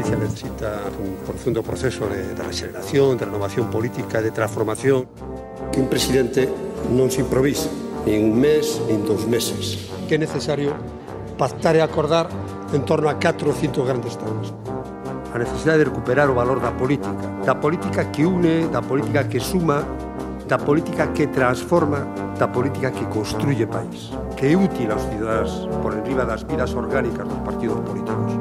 Galicia necesita un profundo proceso de regeneración, de renovación política, de transformación. Que un presidente non se improvisa, ni en un mes, ni en 2 meses. Que é necesario pactar e acordar en torno a 4 ou 5 grandes temas. A necesidade de recuperar o valor da política que une, da política que suma, da política que transforma, da política que construye país, que é útil aos cidadáns por enriba das vidas orgánicas dos partidos políticos.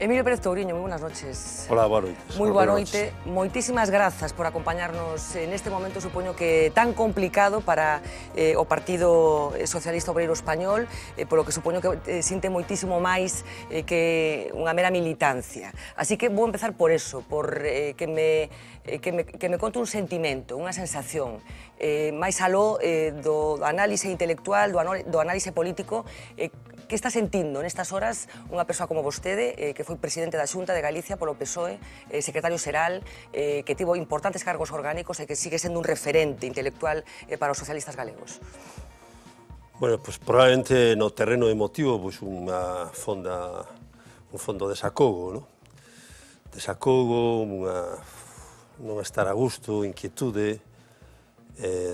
Emilio Pérez Touriño, moi buenas noches. Hola, boa noite. Moi boa noite. Moitísimas grazas por acompañarnos neste momento, supoño que tan complicado para o Partido Socialista Obreiro Español, polo que supoño que sinte moitísimo máis que unha mera militancia. Así que vou empezar por eso, por que me conte un sentimento, unha sensación, máis aló do análise intelectual, do análise político, que está sentindo nestas horas unha persoa como vostede, que foi presidente da Xunta de Galicia polo PSOE, secretario xeral, que tivo importantes cargos orgánicos e que sigue sendo un referente intelectual para os socialistas galegos? Bueno, pues probablemente no terreno emotivo, pues un fondo desacogo, ¿no? Desacogo, non estar a gusto, inquietude,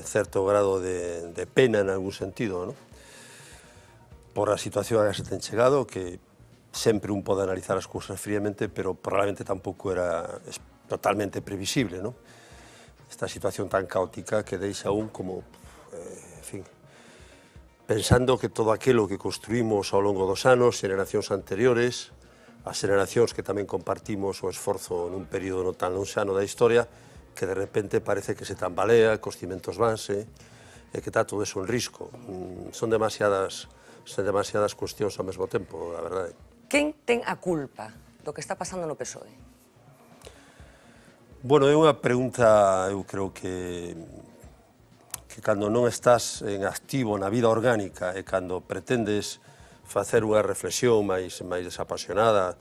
certo grado de pena en algún sentido, ¿no? Por a situación a que se ten chegado, que sempre un pode analizar as cousas fríamente, pero probablemente tampouco era totalmente previsible, ¿no? Esta situación tan caótica que deixa un como, en fin, pensando que todo aquilo que construímos ao longo dos anos, xeracións anteriores, as xeracións que tamén compartimos o esforzo nun período non tan lonxano da historia, que de repente parece que se tambalea, que os cimentos vanse, e que está todo eso en risco. Son demasiadas cuestións ao mesmo tempo, a verdade. Quen ten a culpa do que está pasando no PSOE? Bueno, é unha pregunta, eu creo que cando non estás en activo na vida orgánica e cando pretendes facer unha reflexión máis desapasionada,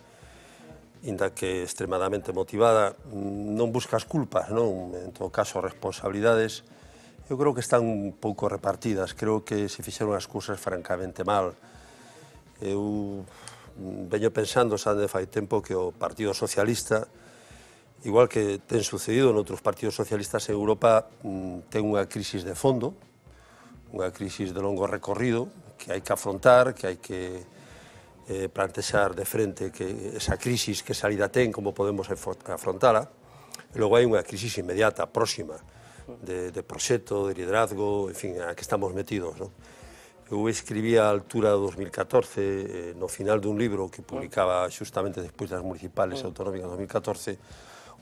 inda que extremadamente motivada, non buscas culpas, non? En todo caso, responsabilidades, eu creo que están un pouco repartidas. Creo que se fixeron as cousas francamente mal. Eu veño pensando, xa de fai tempo, que o Partido Socialista, igual que ten sucedido noutros partidos socialistas en Europa, ten unha crisis de fondo, unha crisis de longo recorrido, que hai que afrontar, que hai que plantexar de frente que esa crisis, que salida ten, como podemos afrontala. E logo hai unha crisis inmediata, próxima, de proxecto, de liderazgo, en fin, a que estamos metidos, ¿no? Eu escribía a altura de 2014, no final dun libro que publicaba xustamente despois das municipales autonómicas de 2014,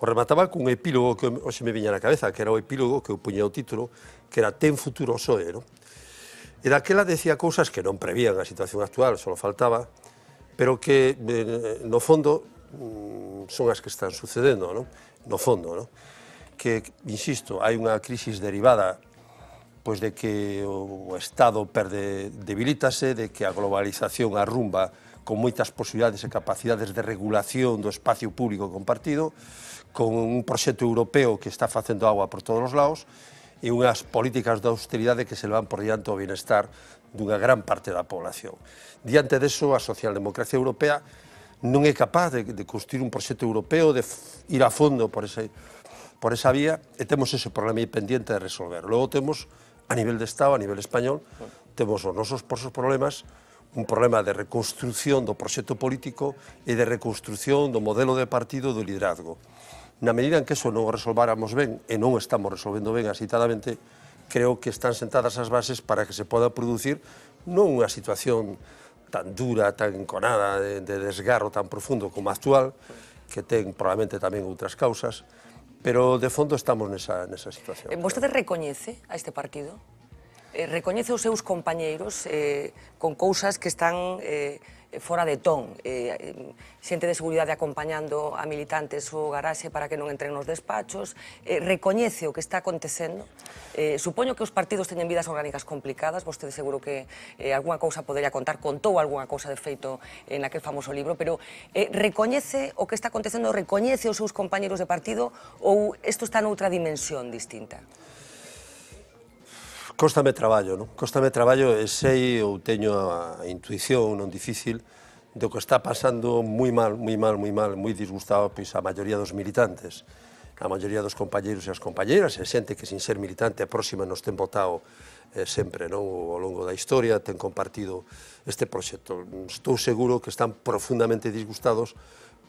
o remataba cun epílogo que hoxe me viña na cabeza, que era o epílogo que eu puña o título, que era Ten futuro o PSOE, ¿no? E daquela decía cousas que non prevían a situación actual, só faltaba, pero que, no fondo, son as que están sucedendo, ¿no? No fondo, ¿no? Que, insisto, hai unha crisis derivada pois de que o Estado debilítase, de que a globalización arrumba con moitas posibilidades e capacidades de regulación do espacio público compartido, con un proxecto europeo que está facendo agua por todos os lados e unhas políticas de austeridade que se levan por diante ao bienestar dunha gran parte da población. Diante deso, a socialdemocracia europea non é capaz de construir un proxecto europeo, de ir a fondo por esa vía, e temos ese problema aí pendiente de resolver. Logo temos, a nivel de Estado, a nivel español, temos os nosos problemas, un problema de reconstrucción do proxecto político e de reconstrucción do modelo de partido e do liderazgo. Na medida en que eso non o resolváramos ben, e non estamos resolvendo ben axeitadamente, creo que están sentadas as bases para que se poda producir non unha situación tan dura, tan enconada, de desgarro tan profundo como a actual, que ten probablemente tamén outras causas, pero de fondo estamos nesa situación. Vostede recoñece a este partido? Recoñece os seus compañeiros con cousas que están fora de ton, xente de seguridade acompañando a militantes o garaxe para que non entren nos despachos, recoñece o que está acontecendo. Supoño que os partidos teñen vidas orgánicas complicadas, vostede seguro que algunha cousa podería contar, contou algunha cousa de feito en aquel famoso libro, pero recoñece o que está acontecendo, recoñece os seus compañeiros de partido ou isto está noutra dimensión distinta? Cóstame traballo, non? Cóstame traballo e sei ou teño a intuición non difícil do que está pasando moi mal, moi disgustado pois a maioría dos militantes, a maioría dos compañeiros e as compañeiras, e xente que sin ser militante a próxima nos ten votado sempre, non? Ao longo da historia ten compartido este proxecto. Estou seguro que están profundamente disgustados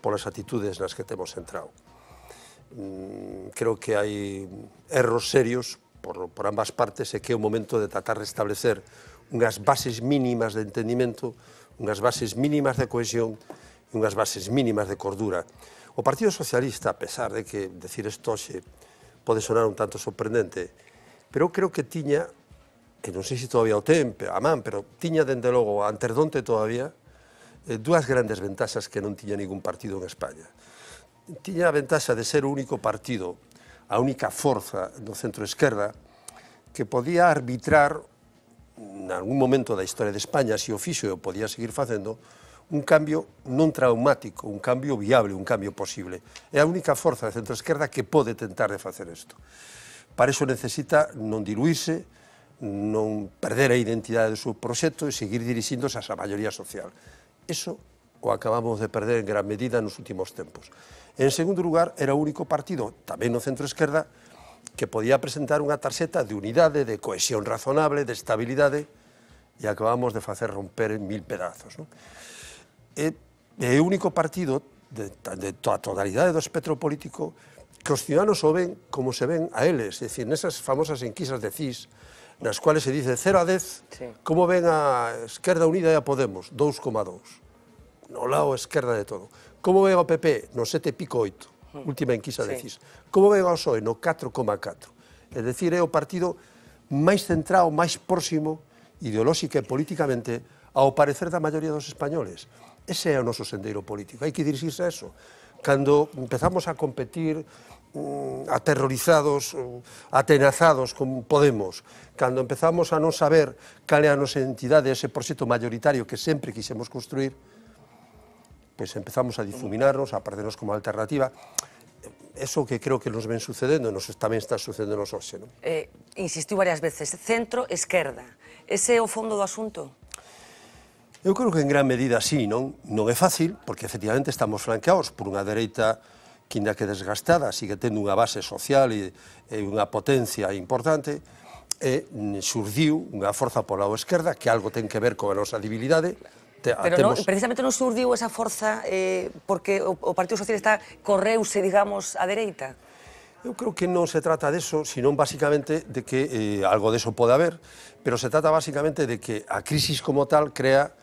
polas atitudes nas que temos entrado. Creo que hai erros serios por ambas partes e que é o momento de tratar de establecer unhas bases mínimas de entendimento, unhas bases mínimas de cohesión e unhas bases mínimas de cordura. O Partido Socialista, a pesar de que decir isto hoxe pode sonar un tanto sorprendente, pero eu creo que tiña, e non sei se todavía o ten a man, pero tiña dende logo, anterdonte todavía, dúas grandes ventaxas que non tiña ningún partido en España. Tiña a ventaxa de ser o único partido, a única forza do centro-esquerda que podía arbitrar en algún momento da historia de España, se o fixo e o podía seguir facendo, un cambio non traumático, un cambio viable, un cambio posible. É a única forza da centro-esquerda que pode tentar de facer isto. Para iso necesita non diluirse, non perder a identidade do seu proxecto e seguir dirixíndose a maioría social. Iso o acabamos de perder en gran medida nos últimos tempos. En segundo lugar, era o único partido, tamén no centro-esquerda, que podía presentar unha tarxeta de unidade, de cohesión razonable, de estabilidade, e acabamos de facer romper en 1000 pedazos. É o único partido de toda a totalidade do espectro político que os ciudadanos o ven como se ven a eles, é dicir, nesas famosas enquisas de CIS, nas cuales se dice 0 a 10, como ven a Esquerda Unida e a Podemos, 2,2, no lado esquerda de todo. Como ven ao PP? No 7,8, última enquisa de CIS. Como ven ao PSOE? No 4,4. É dicir, é o partido máis centrado, máis próximo, ideolóxica e políticamente, ao parecer da maioría dos españoles. Ese é o noso sendeiro político, hai que dirixirse a eso. Cando empezamos a competir aterrorizados, atenazados con Podemos, cando empezamos a non saber cal é a nosa identidade, ese proxecto maioritario que sempre quixemos construir, pois empezamos a difuminarnos, a perdernos como alternativa. Eso que creo que nos ven sucedendo, tamén está sucedendo nos hoxe. Insistiu varias veces, centro-esquerda. Ese é o fondo do asunto? Eu creo que en gran medida sí, non é fácil, porque efectivamente estamos flanqueados por unha dereita que, ainda que desgastada, sigue tendo unha base social e unha potencia importante, e surdiu unha forza pola esquerda que algo ten que ver con a nosa debilidade. Pero precisamente non surdiu esa forza porque o Partido Socialista correuse, digamos, á dereita? Eu creo que non se trata deso, senón basicamente de que algo deso pode haber, pero se trata basicamente de que a crisis como tal crea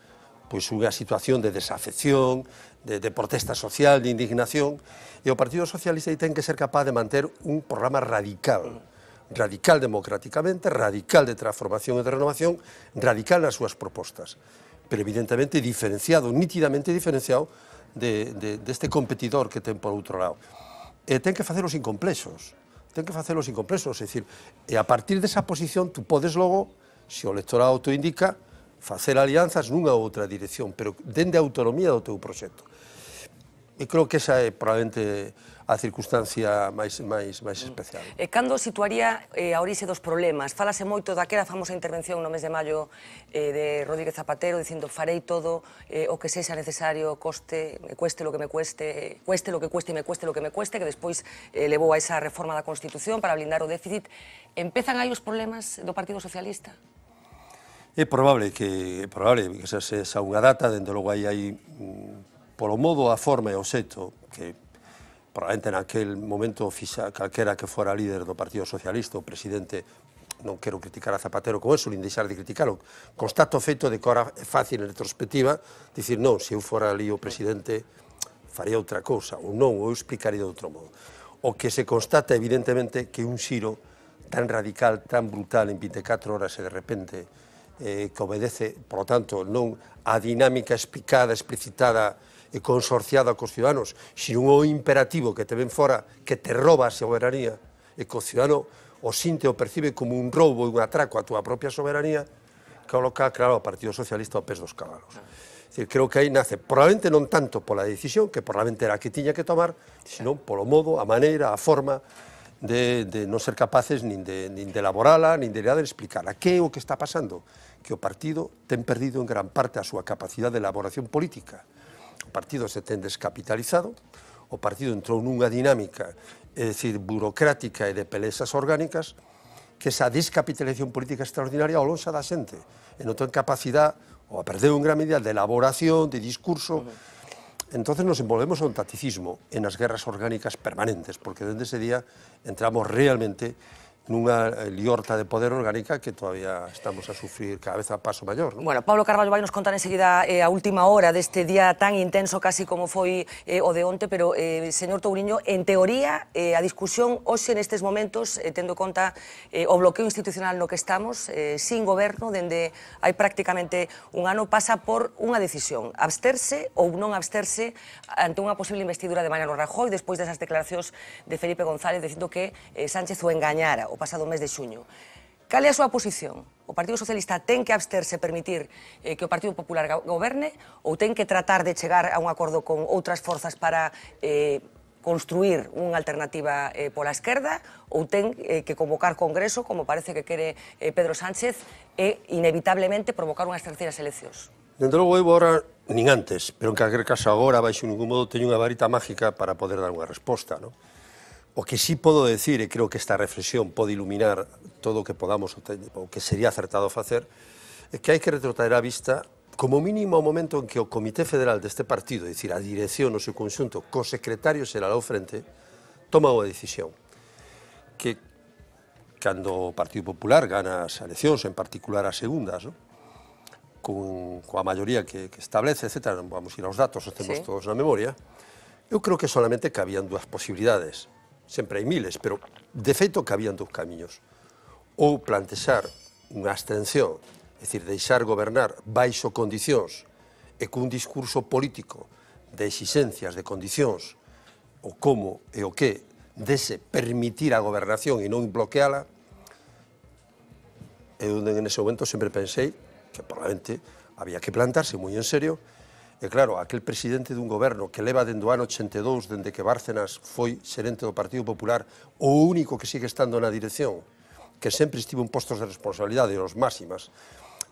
unha situación de desafección, de protesta social, de indignación, e o Partido Socialista ten que ser capaz de manter un programa radical democráticamente, radical de transformación e de renovación, radical nas súas propostas, pero evidentemente diferenciado, nítidamente diferenciado deste competidor que ten por outro lado. E ten que facelo sin complexos, é dicir, e a partir desa posición tú podes logo, se o electorado te indica, facer alianzas nunha ou outra dirección, pero dende a autonomía do teu proxecto. E creo que esa é probablemente a circunstancia máis especial. E cando situaría a orixe dos problemas? Fálase moito daquela famosa intervención no mes de maio de Rodríguez Zapatero dicindo farei todo o que sexa necesario, cueste lo que me cueste, cueste lo que cueste e me cueste lo que me cueste, que despois levou a esa reforma da Constitución para blindar o déficit. Empezan aí os problemas do Partido Socialista? É probable que esa unha data, dende logo aí polo modo, a forma e o xeito, que probablemente naquel momento calquera que fora líder do Partido Socialista, o presidente, non quero criticar a Zapatero con eso, nin deixar de criticarlo, constato o feito de que ora é fácil en retrospectiva dicir, non, se eu fora ali o presidente faría outra cousa, ou non, ou eu explicaría de outro modo. O que se constata evidentemente que un xiro tan radical, tan brutal en 24 horas e de repente que obedece, por lo tanto, non a dinámica explicada, explicitada e consorciada cos ciudadanos, sino un imperativo que te ven fora, que te roba a soberanía, e que o ciudadano o sinte o percibe como un roubo e un atraco a túa propia soberanía, coloca, claro, o Partido Socialista ao pés dos cabalos. Creo que aí nace, probablemente non tanto pola decisión, que probablemente era a que tiña que tomar, sino polo modo, a maneira, a forma de non ser capaces nin de elaborala, nin de explicarla. Que é o que está pasando? Que o partido ten perdido en gran parte a súa capacidade de elaboración política. O partido se ten descapitalizado, o partido entrou nunha dinámica, é dicir, burocrática e de pelexas orgánicas, que esa descapitalización política extraordinaria o lonxa da xente, e non ten capacidade, ou a perdeu en gran medida, de elaboración, de discurso. Entonces nos envolvemos a un tacticismo en as guerras orgánicas permanentes, porque dende ese día entramos realmente nunha liorta de poder orgánica que todavía estamos a sufrir cada vez a paso maior. Bueno, Pablo Carballo vai nos contar enseguida a última hora deste día tan intenso casi como foi o de onte, pero, señor Touriño, en teoría, a discusión hoxe nestes momentos, tendo en conta o bloqueo institucional no que estamos, sin goberno, dende hai prácticamente un ano, pasa por unha decisión, absterse ou non absterse ante unha posible investidura de Mariano Rajoy, despois desas declaracións de Felipe González dicindo que Sánchez o engañara o pasado mes de xuño. Cal é a súa posición? O Partido Socialista ten que absterse e permitir que o Partido Popular goberne ou ten que tratar de chegar a un acordo con outras forzas para construir unha alternativa pola esquerda ou ten que convocar Congreso, como parece que quere Pedro Sánchez, e inevitablemente provocar unhas terceiras eleccións? Dende logo, eu agora, nin antes, pero en calquer caso agora, baixo ningún modo, teño unha varita mágica para poder dar unha resposta, non? O que sí podo decir, e creo que esta reflexión pode iluminar todo o que podamos, o que sería acertado facer, é que hai que retrotraer a vista, como mínimo, ao momento en que o Comité Federal deste partido, é dicir, a dirección no seu conxunto, co secretario xeral ao frente, toma unha decisión. Que, cando o Partido Popular gana as eleccións, en particular as segundas, non? Coa maioría que establece, etc., non vamos ir aos datos, os temos todos na memoria, eu creo que solamente cabían dúas posibilidades. Sempre hai miles, pero de feito cabían dous camiños. Ou plantexar unha abstención, é dicir, deixar gobernar baixo condicións e cun discurso político de exixencias, de condicións, o como e o que dese permitir a gobernación e non bloqueala. Eu en ese momento sempre pensei que probablemente había que plantarse moi en serio. E claro, aquel presidente dun goberno que leva dende o ano 82, dende que Bárcenas foi xerente do Partido Popular, o único que sigue estando na dirección, que sempre estivo en postos de responsabilidade, os máximas,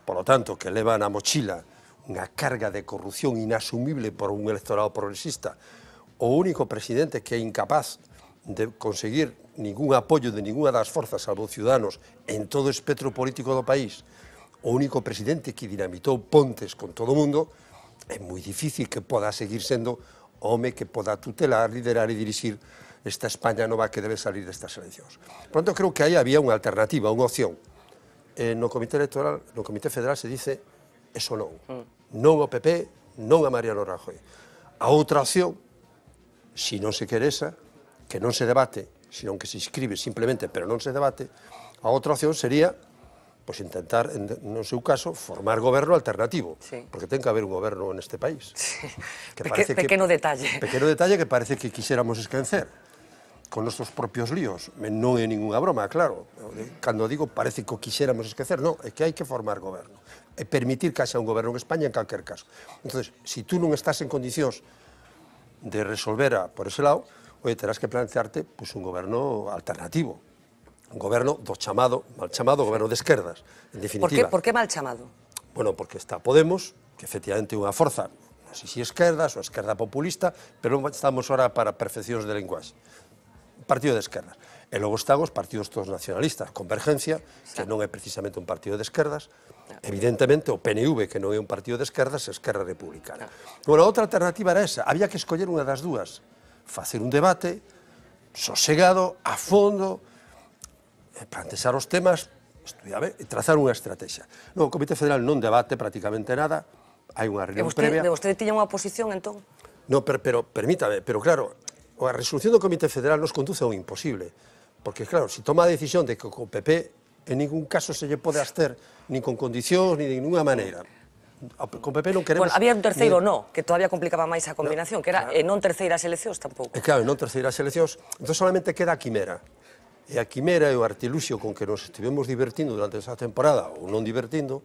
polo tanto, que leva na mochila unha carga de corrupción inasumible por un electorado progresista, o único presidente que é incapaz de conseguir ningún apoio de ninguna das forzas, salvo Ciudadanos, en todo o espectro político do país, o único presidente que dinamitou pontes con todo o mundo, é moi difícil que poda seguir sendo o home que poda tutelar, liderar e dirixir esta España nova que debe salir destas eleccións. Por tanto, creo que aí había unha alternativa, unha opción. No Comité Electoral, no Comité Federal se dice eso non. Non ao PP, non a Mariano Rajoy. A outra opción, se non se quere esa, que non se debate, senón que se inscribe simplemente, pero non se debate, a outra opción sería pois intentar, no seu caso, formar goberno alternativo, porque ten que haber un goberno neste país. Pequeno detalle. Pequeno detalle que parece que quixéramos esquecer, con nosos propios líos. Non é ninguna broma, claro. Cando digo parece que o quixéramos esquecer, non, é que hai que formar goberno. E permitir que haxa un goberno en España en calquer caso. Entón, se tú non estás en condicións de resolver por ese lado, terás que plantearte un goberno alternativo. Un goberno do chamado, mal chamado, goberno de esquerdas, en definitiva. Por que mal chamado? Bueno, porque está Podemos, que efectivamente é unha forza, non sei se esquerdas ou esquerda populista, pero estamos ahora para perfeccións de linguaxe. Partido de esquerdas. E logo están os partidos todos nacionalistas, Convergencia, que non é precisamente un partido de esquerdas, evidentemente o PNV, que non é un partido de esquerdas, é Esquerra Republicana. Bueno, a outra alternativa era esa, había que escoller unha das dúas, facer un debate sosegado, a fondo, plantexar os temas, estudiar e trazar unha estrategia. No, o Comité Federal non debate prácticamente nada, hai unha reunión previa. E vostede tiña unha oposición, entón? No, pero permítame, pero claro, a resolución do Comité Federal nos conduce a un imposible, porque claro, se toma a decisión de que o PP en ningún caso se lle pode abster, nin con condicións, nin de ninguna maneira. Con PP non queremos... Bueno, había un terceiro no, que todavía complicaba máis a combinación, que era non terceiras eleccións tampouco. Claro, non terceiras eleccións, entón solamente queda a quimera. E a quimera e o artiluxio con que nos estivemos divertindo durante esa temporada, ou non divertindo,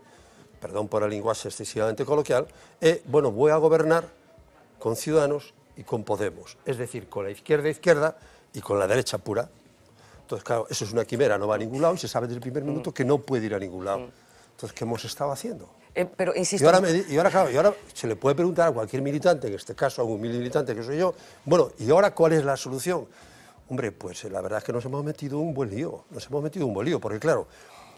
perdón por a linguaxe excesivamente coloquial, é, bueno, vou a gobernar con Ciudadanos e con Podemos, es decir, con la izquierda e con la derecha pura. Entonces, claro, eso es una quimera, no va a ningún lado y se sabe desde el primer minuto que no puede ir a ningún lado. Entonces, ¿qué hemos estado haciendo? Pero insisto... Y ahora se le puede preguntar a cualquier militante, en este caso a un militante que soy yo, bueno, ¿y ahora cuál es la solución? Hombre, pues la verdad es que nos hemos metido un buen lío, porque claro,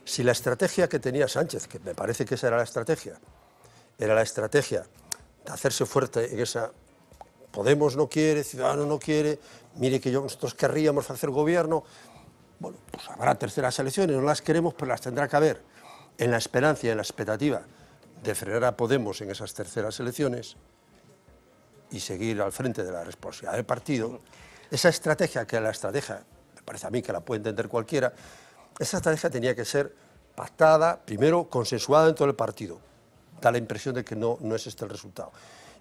si la estrategia que tenía Sánchez, que me parece que esa era la estrategia de hacerse fuerte en esa Podemos no quiere, Ciudadanos no quiere, mire que nosotros querríamos hacer gobierno, bueno, pues habrá terceras elecciones, no las queremos, pero las tendrá que haber, en la esperanza y en la expectativa de frenar a Podemos en esas terceras elecciones y seguir al frente de la responsabilidad del partido. Esa estrategia, que la estrategia, me parece a mí que la puede entender cualquiera, esa estrategia tenía que ser pactada, primero consensuada dentro del partido. Da la impresión de que no es este el resultado.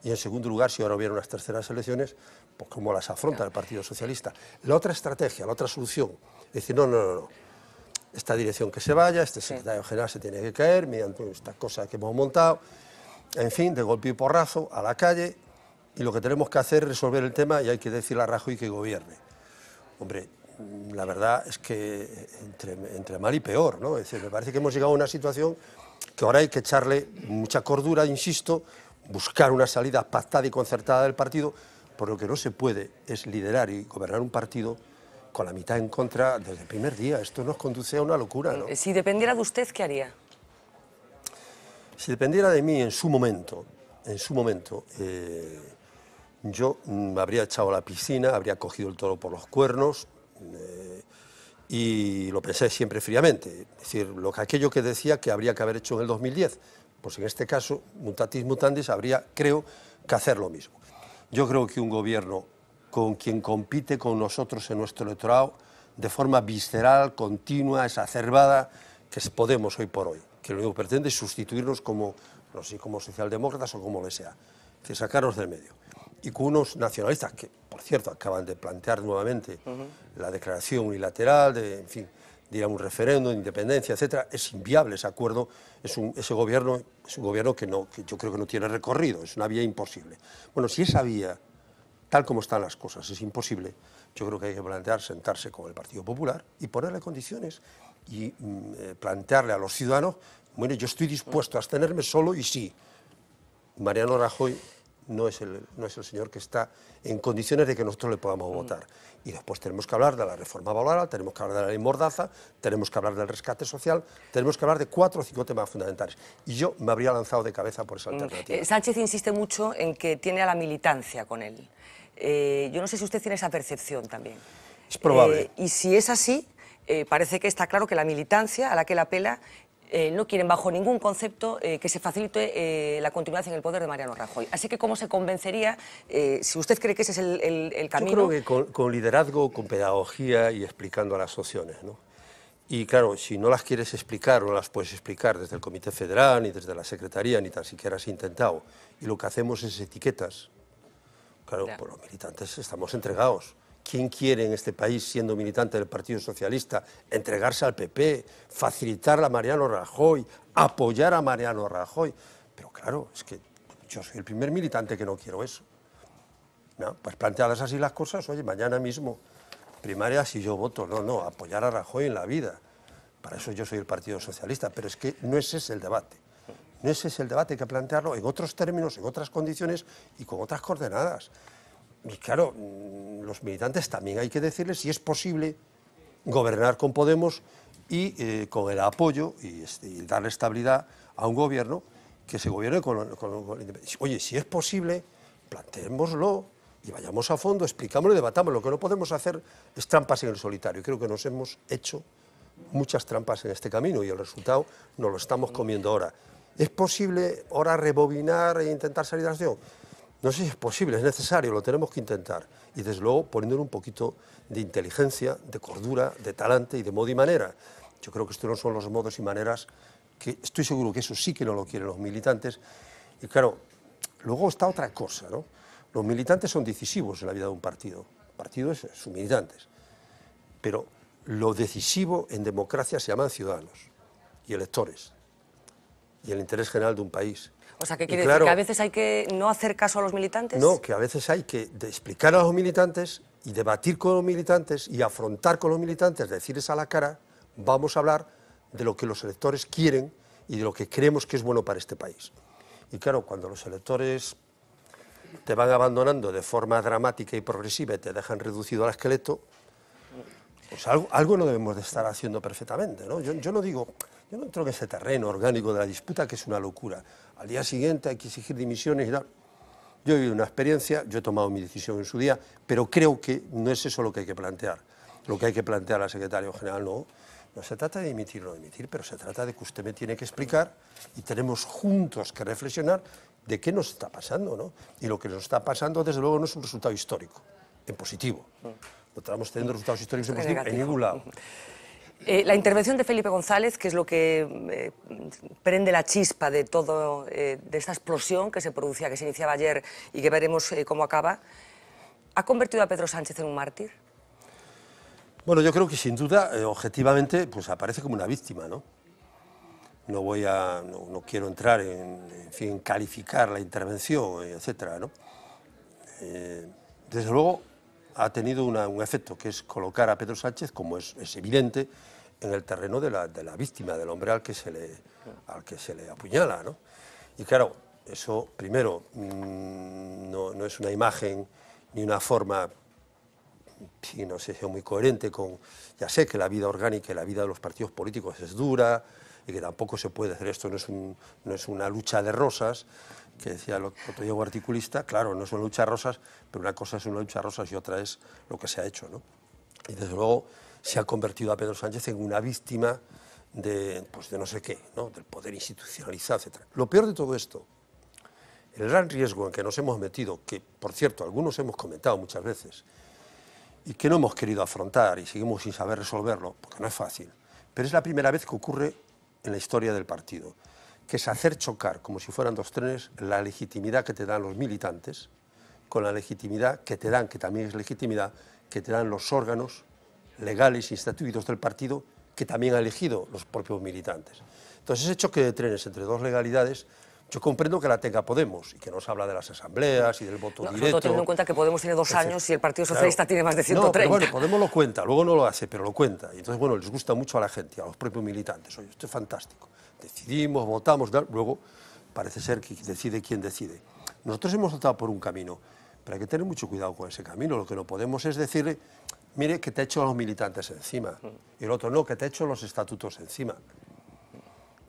Y en segundo lugar, si ahora hubiera unas terceras elecciones, pues cómo las afronta el Partido Socialista. La otra estrategia, la otra solución, es decir, no, esta dirección que se vaya, este secretario general se tiene que caer mediante esta cosa que hemos montado, en fin, de golpe y porrazo, a la calle, y lo que tenemos que hacer es resolver el tema y hay que decirle a Rajoy que gobierne. Hombre, la verdad es que entre mal y peor, ¿no? Es decir, me parece que hemos llegado a una situación que ahora hay que echarle mucha cordura, insisto, buscar una salida pactada y concertada del partido, por lo que no se puede es liderar y gobernar un partido con la mitad en contra desde el primer día. Esto nos conduce a una locura, ¿no? Si dependiera de usted, ¿qué haría? Si dependiera de mí en su momento, yo me habría echado a la piscina, habría cogido el toro por los cuernos y lo pensé siempre fríamente. Es decir, aquello que decía que habría que haber hecho en el 2010, pues en este caso, mutatis mutandis, habría, creo, que hacer lo mismo. Yo creo que un gobierno con quien compite con nosotros en nuestro electorado de forma visceral, continua, exacerbada, que es Podemos hoy por hoy, que lo único que pretende es sustituirnos como, no sé, como socialdemócratas o como le sea, es decir, sacarnos del medio. Y con unos nacionalistas que, por cierto, acaban de plantear nuevamente la declaración unilateral de, en fin, de ir a un referéndum de independencia, etcétera, es inviable ese acuerdo, ese gobierno es un gobierno que yo creo que no tiene recorrido, es una vía imposible. Bueno, si esa vía, tal como están las cosas, es imposible, yo creo que hay que plantear sentarse con el Partido Popular y ponerle condiciones y plantearle a los ciudadanos, bueno, yo estoy dispuesto a abstenerme solo y sí, Mariano Rajoy no es el señor que está en condiciones de que nosotros le podamos votar. Y después tenemos que hablar de la reforma laboral, tenemos que hablar de la ley Mordaza, tenemos que hablar del rescate social, tenemos que hablar de 4 o 5 temas fundamentales. Y yo me habría lanzado de cabeza por esa alternativa. Sánchez insiste mucho en que tiene a la militancia con él. Yo no sé si usted tiene esa percepción también. Es probable. Y si es así, parece que está claro que la militancia a la que él apela no quieren bajo ningún concepto que se facilite la continuidad en el poder de Mariano Rajoy. Así que, ¿cómo se convencería, si usted cree que ese es el camino? Yo creo que con liderazgo, con pedagogía y explicando a las opciones, ¿no? Y claro, si no las quieres explicar, no las puedes explicar desde el Comité Federal, ni desde la Secretaría, ni tan siquiera has intentado, y lo que hacemos es etiquetas, claro, pues los militantes estamos entregados. ¿Quién quiere en este país, siendo militante del Partido Socialista, entregarse al PP, facilitar a Mariano Rajoy, apoyar a Mariano Rajoy? Pero claro, es que yo soy el primer militante que no quiero eso. ¿No? Pues planteadas así las cosas, oye, mañana mismo, primarias y yo voto, no, apoyar a Rajoy en la vida. Para eso yo soy el Partido Socialista, pero es que no ese es el debate. No ese es el debate, hay que plantearlo en otros términos, en otras condiciones y con otras coordenadas. Y claro, los militantes también hay que decirles si es posible gobernar con Podemos y con el apoyo y darle estabilidad a un gobierno que se gobierne con independencia. Oye, si es posible, planteémoslo y vayamos a fondo, explicámoslo y debatámoslo. Lo que no podemos hacer es trampas en el solitario. Creo que nos hemos hecho muchas trampas en este camino y el resultado nos lo estamos comiendo ahora. ¿Es posible ahora rebobinar e intentar salir de la situación? No sé si es posible, es necesario, lo tenemos que intentar. Y desde luego poniéndole un poquito de inteligencia, de cordura, de talante y de modo y manera. Yo creo que estos no son los modos y maneras que estoy seguro que eso sí que no lo quieren los militantes. Y claro, luego está otra cosa, ¿no? Los militantes son decisivos en la vida de un partido. El partido es sus militantes. Pero lo decisivo en democracia se llaman ciudadanos y electores y el interés general de un país. O sea, ¿qué quiere decir? ¿Que a veces hay que no hacer caso a los militantes? No, que a veces hay que explicar a los militantes y debatir con los militantes y afrontar con los militantes, decirles a la cara, vamos a hablar de lo que los electores quieren y de lo que creemos que es bueno para este país. Y claro, cuando los electores te van abandonando de forma dramática y progresiva y te dejan reducido al esqueleto, pues algo no debemos de estar haciendo perfectamente, ¿no? Yo no entro en ese terreno orgánico de la disputa, que es una locura. Al día siguiente hay que exigir dimisiones y tal. Yo he vivido una experiencia, yo he tomado mi decisión en su día, pero creo que no es eso lo que hay que plantear. Lo que hay que plantear al secretario general no se trata de dimitir o no dimitir, pero se trata de que usted me tiene que explicar y tenemos juntos que reflexionar de qué nos está pasando, ¿no? Y lo que nos está pasando, desde luego, no es un resultado histórico, en positivo. No estamos teniendo resultados históricos en positivo en ningún lado. La intervención de Felipe González, que es lo que prende la chispa de todo, de esta explosión que se producía, que se iniciaba ayer y que veremos cómo acaba, ¿ha convertido a Pedro Sánchez en un mártir? Bueno, yo creo que sin duda, objetivamente, pues aparece como una víctima, ¿no? No quiero entrar en calificar la intervención, etcétera, ¿no? Desde luego ha tenido un efecto, que es colocar a Pedro Sánchez, como es evidente, en el terreno de la víctima, del hombre al que se le apuñala, ¿no? Y claro, eso, primero, no es una imagen ni una forma, no sé, muy coherente con... Ya sé que la vida orgánica y la vida de los partidos políticos es dura y que tampoco se puede hacer esto, no es una lucha de rosas, que decía el otro día un articulista. Claro, no es una lucha de rosas, pero una cosa es una lucha de rosas y otra es lo que se ha hecho, ¿no? Y desde luego se ha convertido a Pedro Sánchez en una víctima de no sé qué, ¿no? Del poder institucionalizado, etc. Lo peor de todo esto, el gran riesgo en que nos hemos metido, que por cierto algunos hemos comentado muchas veces, y que no hemos querido afrontar y seguimos sin saber resolverlo, porque no es fácil, pero es la primera vez que ocurre en la historia del partido, que es hacer chocar, como si fueran dos trenes, la legitimidad que te dan los militantes con la legitimidad que te dan, que también es legitimidad, que te dan los órganos legales y estatutos del partido, que también han elegido los propios militantes. Entonces, ese choque de trenes entre dos legalidades, yo comprendo que la tenga Podemos y que nos habla de las asambleas y del voto directo. Sobre todo teniendo en cuenta que Podemos tiene 2 años y el Partido Socialista tiene más de 130. No, pero bueno, Podemos lo cuenta, luego no lo hace, pero lo cuenta. Y entonces, bueno, les gusta mucho a la gente, a los propios militantes. Oye, esto es fantástico. Decidimos, votamos, luego parece ser que decide quién decide. Nosotros hemos optado por un camino, pero hay que tener mucho cuidado con ese camino. Lo que no podemos es decirle, mire, que te ha hecho a los militantes encima. Y el otro, no, que te ha hecho los estatutos encima.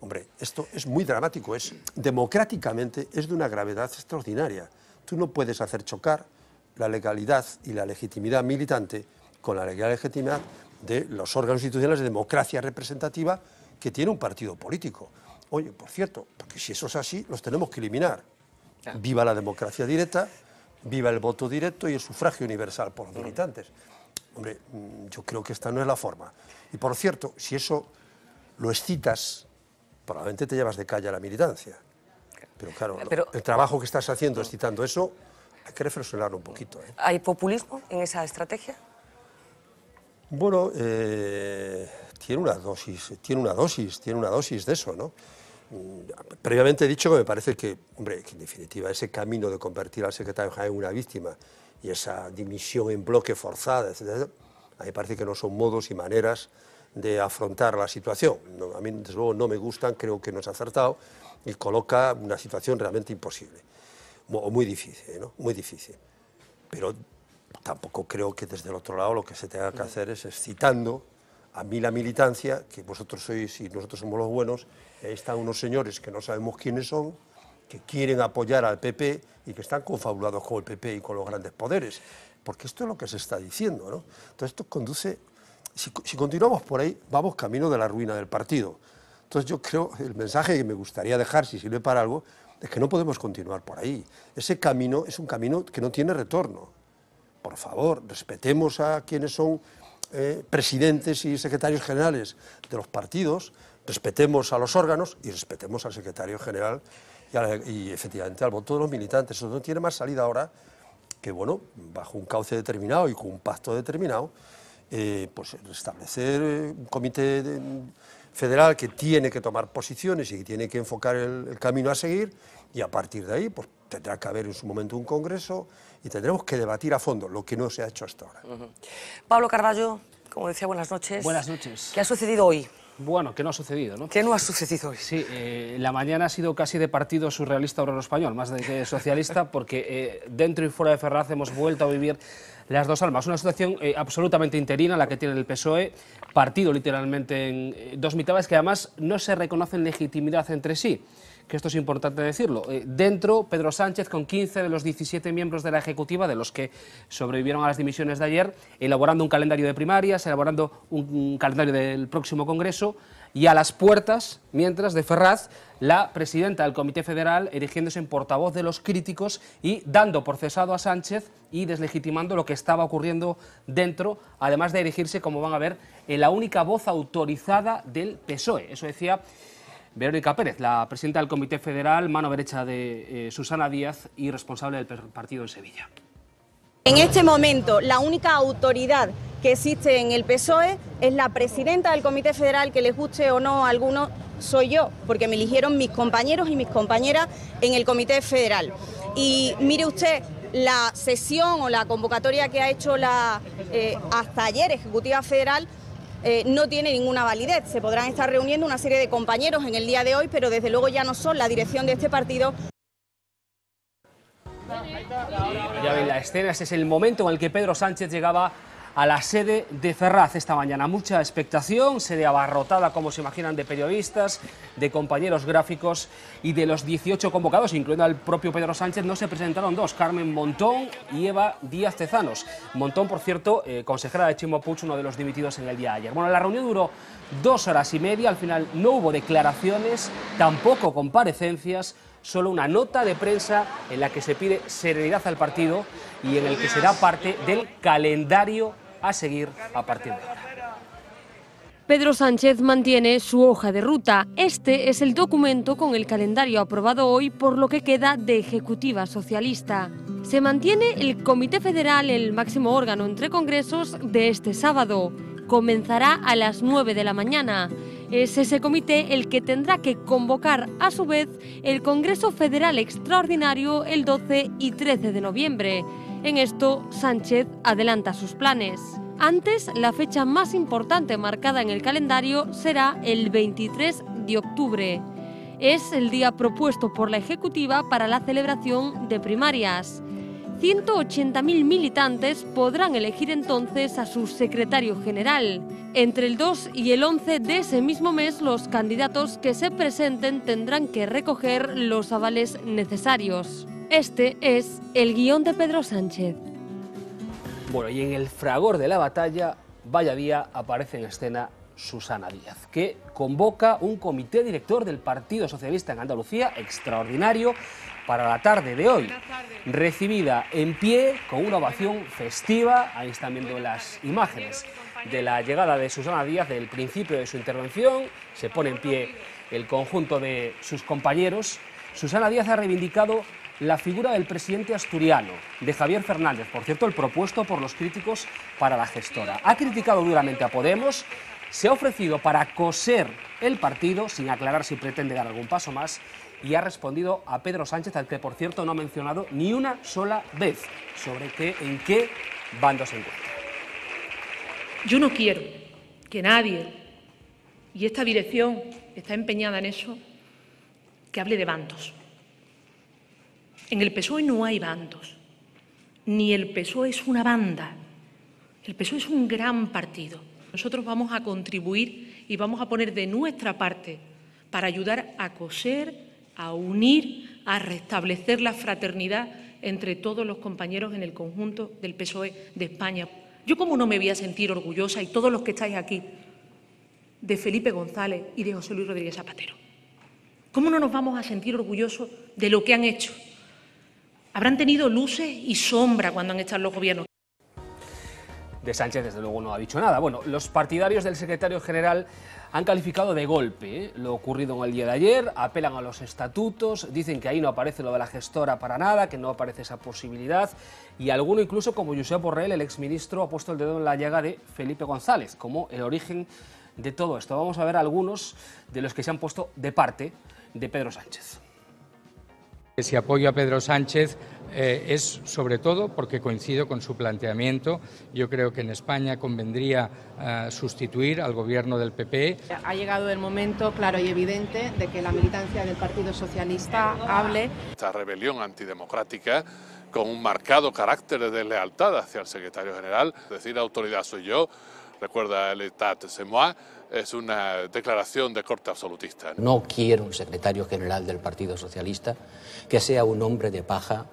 Hombre, esto es muy dramático, democráticamente es de una gravedad extraordinaria. Tú no puedes hacer chocar la legalidad y la legitimidad militante con la legalidad y legitimidad de los órganos institucionales de democracia representativa que tiene un partido político. Oye, por cierto, porque si eso es así, los tenemos que eliminar. Viva la democracia directa, viva el voto directo y el sufragio universal por los militantes. Hombre, yo creo que esta no es la forma. Y por cierto, si eso lo excitas, probablemente te llevas de calle a la militancia. Pero claro, el trabajo que estás haciendo excitando eso, hay que reflexionarlo un poquito, ¿eh? ¿Hay populismo en esa estrategia? Bueno, tiene una dosis de eso, ¿no? Previamente he dicho que me parece que, hombre, que en definitiva ese camino de convertir al secretario general en una víctima y esa dimisión en bloque forzada, etc., a mí me parece que no son modos y maneras de afrontar la situación. No, a mí, desde luego, no me gustan, creo que no es acertado y coloca una situación realmente imposible, o muy difícil, ¿no? Muy difícil. Pero tampoco creo que desde el otro lado lo que se tenga que hacer es excitando a mí la militancia, que vosotros sois y nosotros somos los buenos, y ahí están unos señores que no sabemos quiénes son, que quieren apoyar al PP y que están confabulados con el PP y con los grandes poderes, porque esto es lo que se está diciendo, ¿no? Entonces esto conduce, si continuamos por ahí, vamos camino de la ruina del partido. Entonces yo creo, el mensaje que me gustaría dejar, si sirve para algo, es que no podemos continuar por ahí. Ese camino es un camino que no tiene retorno. Por favor, respetemos a quienes son presidentes y secretarios generales de los partidos, respetemos a los órganos y respetemos al secretario general y efectivamente al voto de los militantes. Eso no tiene más salida ahora que, bueno, bajo un cauce determinado y con un pacto determinado, pues establecer un comité federal que tiene que tomar posiciones y que tiene que enfocar el camino a seguir y a partir de ahí pues tendrá que haber en su momento un congreso y tendremos que debatir a fondo lo que no se ha hecho hasta ahora. Pablo Carballo, como decía, buenas noches. Buenas noches. ¿Qué ha sucedido hoy? Bueno, ¿qué no ha sucedido, no? ¿Qué no ha sucedido hoy? Sí, la mañana ha sido casi de partido surrealista obrero español, más de que socialista, porque dentro y fuera de Ferraz hemos vuelto a vivir las dos almas. Una situación absolutamente interina la que tiene el PSOE, partido literalmente en dos mitades que además no se reconocen legitimidad entre sí, que esto es importante decirlo. Dentro, Pedro Sánchez, con 15 de los 17 miembros de la Ejecutiva, de los que sobrevivieron a las dimisiones de ayer, elaborando un calendario de primarias, elaborando un calendario del próximo Congreso, y a las puertas, mientras, de Ferraz, la presidenta del Comité Federal erigiéndose en portavoz de los críticos y dando por cesado a Sánchez y deslegitimando lo que estaba ocurriendo dentro, además de erigirse, como van a ver, en la única voz autorizada del PSOE. Eso decía Verónica Pérez, la presidenta del Comité Federal, mano derecha de Susana Díaz y responsable del partido en Sevilla. En este momento, la única autoridad que existe en el PSOE es la presidenta del Comité Federal, que les guste o no a algunos, soy yo, porque me eligieron mis compañeros y mis compañeras en el Comité Federal. Y mire usted, la sesión o la convocatoria que ha hecho la hasta ayer Ejecutiva Federal no tiene ninguna validez. Se podrán estar reuniendo una serie de compañeros en el día de hoy, pero desde luego ya no son la dirección de este partido. Ya ven la escena, ese es el momento en el que Pedro Sánchez llegaba a la sede de Ferraz esta mañana. Mucha expectación, sede abarrotada, como se imaginan, de periodistas, de compañeros gráficos, y de los 18 convocados, incluyendo al propio Pedro Sánchez, no se presentaron dos, Carmen Montón y Eva Díaz Tezanos. Montón, por cierto, consejera de Chimo Puig, uno de los dimitidos en el día de ayer. Bueno, la reunión duró 2 horas y media, al final no hubo declaraciones, tampoco comparecencias, solo una nota de prensa en la que se pide serenidad al partido y en el que será parte del calendario a seguir a partir de ahora. Pedro Sánchez mantiene su hoja de ruta. Este es el documento con el calendario aprobado hoy por lo que queda de Ejecutiva Socialista. Se mantiene el Comité Federal, el máximo órgano entre congresos, de este sábado. Comenzará a las 9 de la mañana. Es ese comité el que tendrá que convocar a su vez el Congreso Federal Extraordinario el 12 y 13 de noviembre. En esto, Sánchez adelanta sus planes. Antes, la fecha más importante marcada en el calendario será el 23 de octubre. Es el día propuesto por la Ejecutiva para la celebración de primarias. 180.000 militantes podrán elegir entonces a su secretario general. Entre el 2 y el 11 de ese mismo mes, los candidatos que se presenten tendrán que recoger los avales necesarios. Este es el guión de Pedro Sánchez. Bueno, y en el fragor de la batalla, vaya día, aparece en escena Susana Díaz, que convoca un comité director del Partido Socialista en Andalucía, extraordinario, para la tarde de hoy, recibida en pie con una ovación festiva. Ahí están viendo las imágenes de la llegada de Susana Díaz, del principio de su intervención. Se pone en pie el conjunto de sus compañeros. Susana Díaz ha reivindicado la figura del presidente asturiano, de Javier Fernández, por cierto, el propuesto por los críticos para la gestora. Ha criticado duramente a Podemos, se ha ofrecido para coser el partido, sin aclarar si pretende dar algún paso más, y ha respondido a Pedro Sánchez, al que, por cierto, no ha mencionado ni una sola vez sobre en qué bando se encuentra. Yo no quiero que nadie, y esta dirección está empeñada en eso, que hable de bandos. En el PSOE no hay bandos, ni el PSOE es una banda. El PSOE es un gran partido. Nosotros vamos a contribuir y vamos a poner de nuestra parte para ayudar a coser, a unir, a restablecer la fraternidad entre todos los compañeros en el conjunto del PSOE de España. Yo cómo no me voy a sentir orgullosa, y todos los que estáis aquí, de Felipe González y de José Luis Rodríguez Zapatero. ¿Cómo no nos vamos a sentir orgullosos de lo que han hecho? Habrán tenido luces y sombras cuando han estado en los gobiernos. De Sánchez, desde luego, no ha dicho nada. Bueno, los partidarios del secretario general han calificado de golpe lo ocurrido en el día de ayer, apelan a los estatutos, dicen que ahí no aparece lo de la gestora para nada, que no aparece esa posibilidad, y alguno incluso, como Josep Borrell, el exministro, ha puesto el dedo en la llaga de Felipe González, como el origen de todo esto. Vamos a ver algunos de los que se han puesto de parte de Pedro Sánchez. Si apoyo a Pedro Sánchez es sobre todo porque coincido con su planteamiento. Yo creo que en España convendría sustituir al gobierno del PP. Ha llegado el momento claro y evidente de que la militancia del Partido Socialista hable. Esta rebelión antidemocrática con un marcado carácter de deslealtad hacia el secretario general, decir autoridad soy yo, recuerda el État c'est moi, es una declaración de corte absolutista. No quiero un secretario general del Partido Socialista que sea un hombre de paja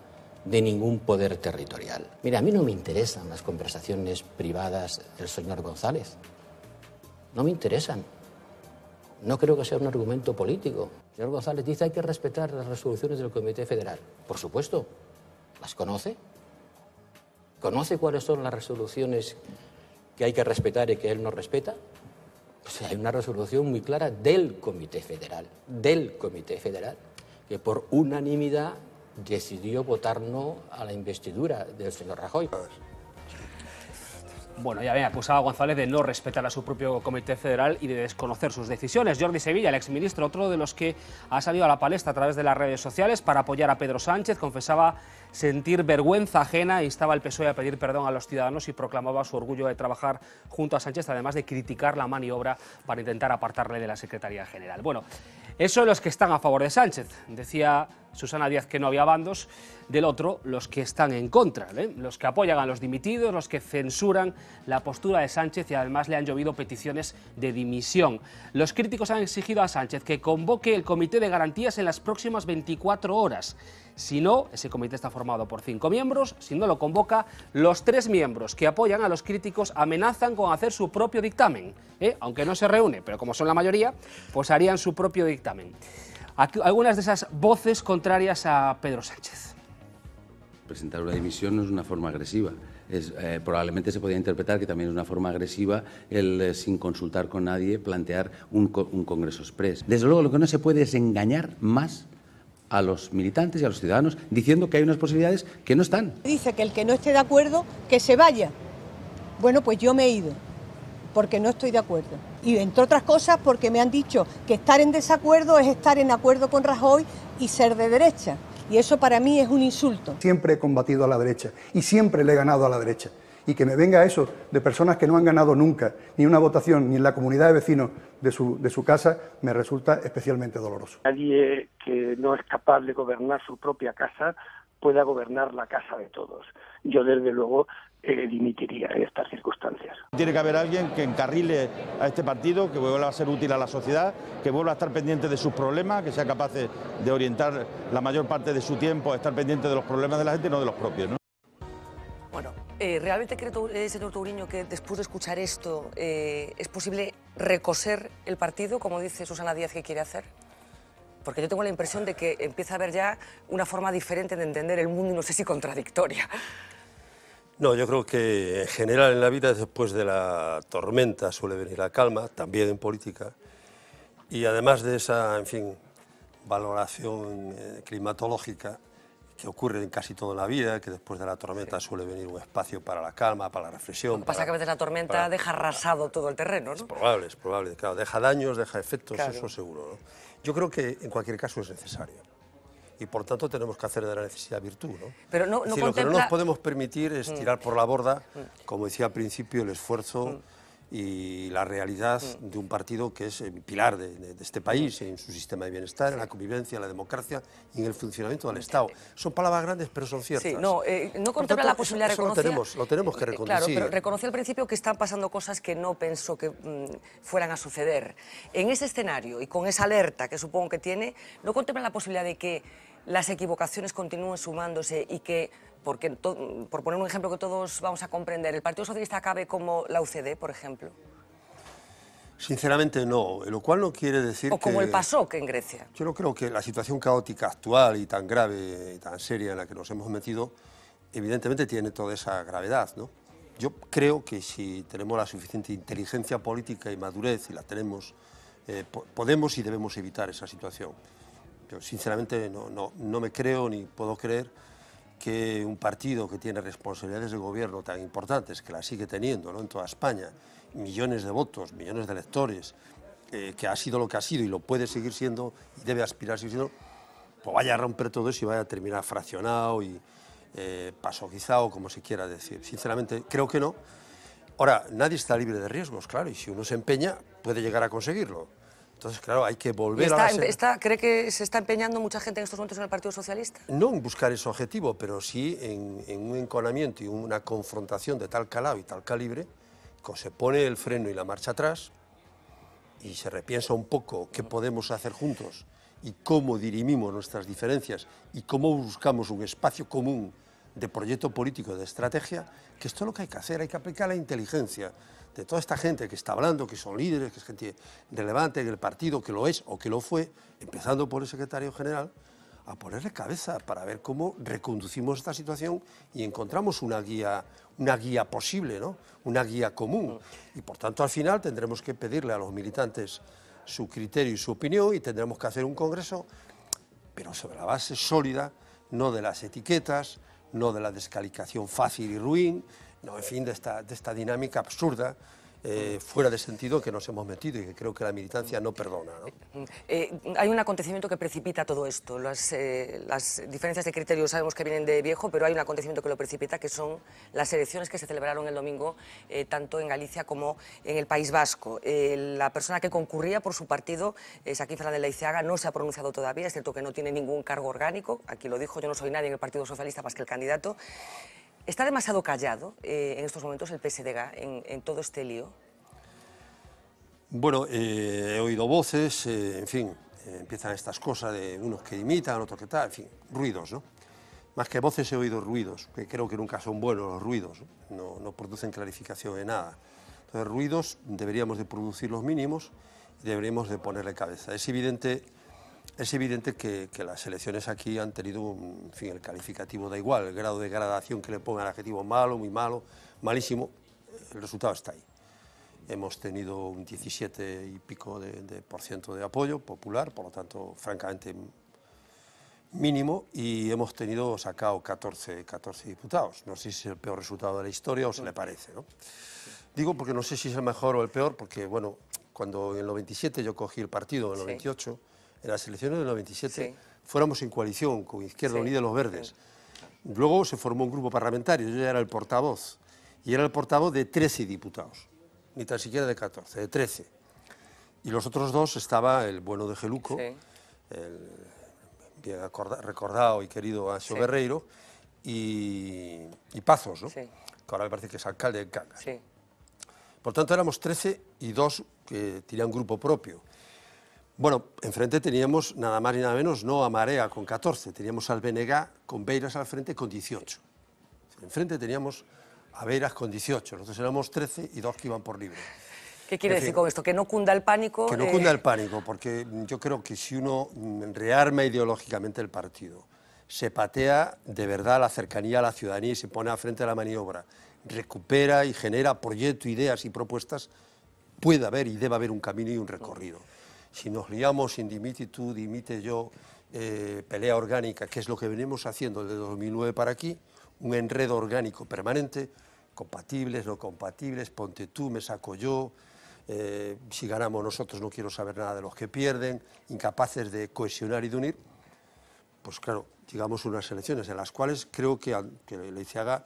de ningún poder territorial. Mira, a mí no me interesan las conversaciones privadas del señor González. No me interesan. No creo que sea un argumento político. El señor González dice que hay que respetar las resoluciones del Comité Federal. Por supuesto. ¿Las conoce? ¿Conoce cuáles son las resoluciones que hay que respetar y que él no respeta? Pues hay una resolución muy clara del Comité Federal, que por unanimidad decidió votar no a la investidura del señor Rajoy. Bueno, ya había acusado a González de no respetar a su propio Comité Federal y de desconocer sus decisiones. Jordi Sevilla, el exministro, otro de los que ha salido a la palestra a través de las redes sociales para apoyar a Pedro Sánchez, confesaba sentir vergüenza ajena, instaba al PSOE a pedir perdón a los ciudadanos y proclamaba su orgullo de trabajar junto a Sánchez, además de criticar la maniobra para intentar apartarle de la Secretaría General. Bueno, eso los que están a favor de Sánchez. Decía Susana Díaz que no había bandos, del otro los que están en contra, los que apoyan a los dimitidos, los que censuran la postura de Sánchez y además le han llovido peticiones de dimisión. Los críticos han exigido a Sánchez que convoque el Comité de Garantías en las próximas 24 horas. Si no, ese comité está formado por 5 miembros, si no lo convoca, los 3 miembros que apoyan a los críticos amenazan con hacer su propio dictamen, aunque no se reúne, pero como son la mayoría, pues harían su propio dictamen. Algunas de esas voces contrarias a Pedro Sánchez. Presentar una dimisión no es una forma agresiva. Probablemente se podría interpretar que también es una forma agresiva el, sin consultar con nadie, plantear un congreso exprés. Desde luego, lo que no se puede es engañar más a los militantes y a los ciudadanos diciendo que hay unas posibilidades que no están. Dice que el que no esté de acuerdo, que se vaya. Bueno, pues yo me he ido, porque no estoy de acuerdo. Y entre otras cosas porque me han dicho que estar en desacuerdo es estar en acuerdo con Rajoy y ser de derecha. Y eso para mí es un insulto. Siempre he combatido a la derecha y siempre le he ganado a la derecha. Y que me venga eso de personas que no han ganado nunca ni una votación ni en la comunidad de vecinos de su casa me resulta especialmente doloroso. Nadie que no es capaz de gobernar su propia casa pueda gobernar la casa de todos. Yo desde luego dimitiría en estas circunstancias. Tiene que haber alguien que encarrile a este partido, que vuelva a ser útil a la sociedad, que vuelva a estar pendiente de sus problemas, que sea capaz de orientar la mayor parte de su tiempo a estar pendiente de los problemas de la gente y no de los propios, ¿no? Bueno, ¿realmente cree, señor Touriño, que después de escuchar esto es posible recoser el partido, como dice Susana Díaz que quiere hacer? Porque yo tengo la impresión de que empieza a haber ya una forma diferente de entender el mundo y no sé si contradictoria. No, yo creo que en general en la vida después de la tormenta suele venir la calma, también en política, y además de esa, en fin, valoración climatológica que ocurre en casi toda la vida, que después de la tormenta suele venir un espacio para la calma, para la reflexión. Lo que pasa es que a veces la tormenta deja arrasado todo el terreno, ¿no? Es probable, claro, deja daños, deja efectos, claro. Eso seguro, ¿no? Yo creo que en cualquier caso es necesario. Y por tanto tenemos que hacer de la necesidad virtud, ¿no? Pero no, lo que no nos podemos permitir es tirar por la borda, como decía al principio, el esfuerzo y la realidad de un partido que es el pilar de este país, en su sistema de bienestar, en la convivencia, en la democracia y en el funcionamiento del Estado. Son palabras grandes, pero son ciertas. Sí, no contempla la posibilidad de reconocer... Lo tenemos que reconocer. Claro, pero reconoció al principio que están pasando cosas que no pensó que fueran a suceder. En ese escenario y con esa alerta que supongo que tiene, ¿no contempla la posibilidad de que las equivocaciones continúen sumándose y que, por poner un ejemplo que todos vamos a comprender, el Partido Socialista acabe como la UCD, por ejemplo? Sinceramente no, lo cual no quiere decir que... O como el PASOK en Grecia. Yo no creo que la situación caótica actual y tan grave y tan seria en la que nos hemos metido, evidentemente tiene toda esa gravedad, ¿no? Yo creo que si tenemos la suficiente inteligencia política y madurez, y la tenemos, podemos y debemos evitar esa situación. Yo sinceramente no me creo ni puedo creer que un partido que tiene responsabilidades de gobierno tan importantes, que las sigue teniendo, ¿no?, en toda España, millones de votos, millones de electores, que ha sido lo que ha sido y lo puede seguir siendo y debe aspirar a seguir siendo, pues vaya a romper todo eso y vaya a terminar fraccionado y pasoquizado, como se quiera decir. Sinceramente, creo que no. Ahora, nadie está libre de riesgos, claro, y si uno se empeña, puede llegar a conseguirlo. Entonces, claro, hay que volver a la... ¿Cree que se está empeñando mucha gente en estos momentos en el Partido Socialista? No en buscar ese objetivo, pero sí en un enconamiento y una confrontación de tal calado y tal calibre, que se pone el freno y la marcha atrás y se repiensa un poco qué podemos hacer juntos y cómo dirimimos nuestras diferencias y cómo buscamos un espacio común de proyecto político, de estrategia, que esto es lo que hay que hacer, hay que aplicar la inteligencia de toda esta gente que está hablando, que son líderes, que es gente relevante en el partido, que lo es o que lo fue, empezando por el secretario general, a ponerle cabeza para ver cómo reconducimos esta situación y encontramos una guía posible, ¿no? Una guía común. Y por tanto, al final tendremos que pedirle a los militantes su criterio y su opinión y tendremos que hacer un congreso, pero sobre la base sólida, no de las etiquetas, no de la descalificación fácil y ruin, no, en fin, de esta dinámica absurda, fuera de sentido que nos hemos metido y que creo que la militancia no perdona, ¿no? Hay un acontecimiento que precipita todo esto. Las diferencias de criterios sabemos que vienen de viejo, pero hay un acontecimiento que lo precipita, que son las elecciones que se celebraron el domingo, tanto en Galicia como en el País Vasco. La persona que concurría por su partido, Joaquín Fernández Leiceaga, no se ha pronunciado todavía, es cierto que no tiene ningún cargo orgánico, aquí lo dijo, yo no soy nadie en el Partido Socialista más que el candidato. ¿Está demasiado callado en estos momentos el PSDG en todo este lío? Bueno, he oído voces, en fin, empiezan estas cosas de unos que imitan, otros que tal, en fin, ruidos, ¿no? Más que voces he oído ruidos, que creo que nunca son buenos los ruidos, no producen clarificación en nada. Entonces, ruidos deberíamos de producir los mínimos y deberíamos de ponerle cabeza. Es evidente que las elecciones aquí han tenido, en fin, el calificativo da igual, el grado de gradación que le ponga el adjetivo malo, muy malo, malísimo, el resultado está ahí. Hemos tenido un 17 y pico por ciento de apoyo popular, por lo tanto, francamente, mínimo, y hemos sacado 14 diputados. No sé si es el peor resultado de la historia o se le parece, ¿no? Digo porque no sé si es el mejor o el peor, porque, bueno, cuando en el 97 yo cogí el partido, en el 98, en las elecciones del 97, fuéramos en coalición con Izquierda Unida y los Verdes. Luego se formó un grupo parlamentario, yo ya era el portavoz, y era el portavoz de 13 diputados. Ni tan siquiera de 14, de 13. Y los otros dos estaba el bueno de Geluco, el bien recordado y querido Anxo Guerreiro, y Pazos, ¿no? Que ahora me parece que es alcalde de Cangas. Por tanto, éramos 13 y 2 que tenían grupo propio. Bueno, enfrente teníamos nada más y nada menos, no a Marea con 14, teníamos al BNG con Beiras al frente con 18. Enfrente teníamos a Beiras con 18, nosotros éramos 13 y 2 que iban por libre. ¿Qué quiere decir con esto? ¿Que no cunda el pánico? Que no cunda el pánico, porque yo creo que si uno rearma ideológicamente el partido, se patea de verdad la cercanía a la ciudadanía y se pone al frente de la maniobra, recupera y genera proyectos, ideas y propuestas, puede haber y debe haber un camino y un recorrido. Si nos liamos en dimite tú, dimite yo, pelea orgánica, que es lo que venimos haciendo desde 2009 para aquí, un enredo orgánico permanente, compatibles, no compatibles, ponte tú, me saco yo, si ganamos nosotros no quiero saber nada de los que pierden, incapaces de cohesionar y de unir, pues claro, llegamos a unas elecciones en las cuales creo que Leiceaga,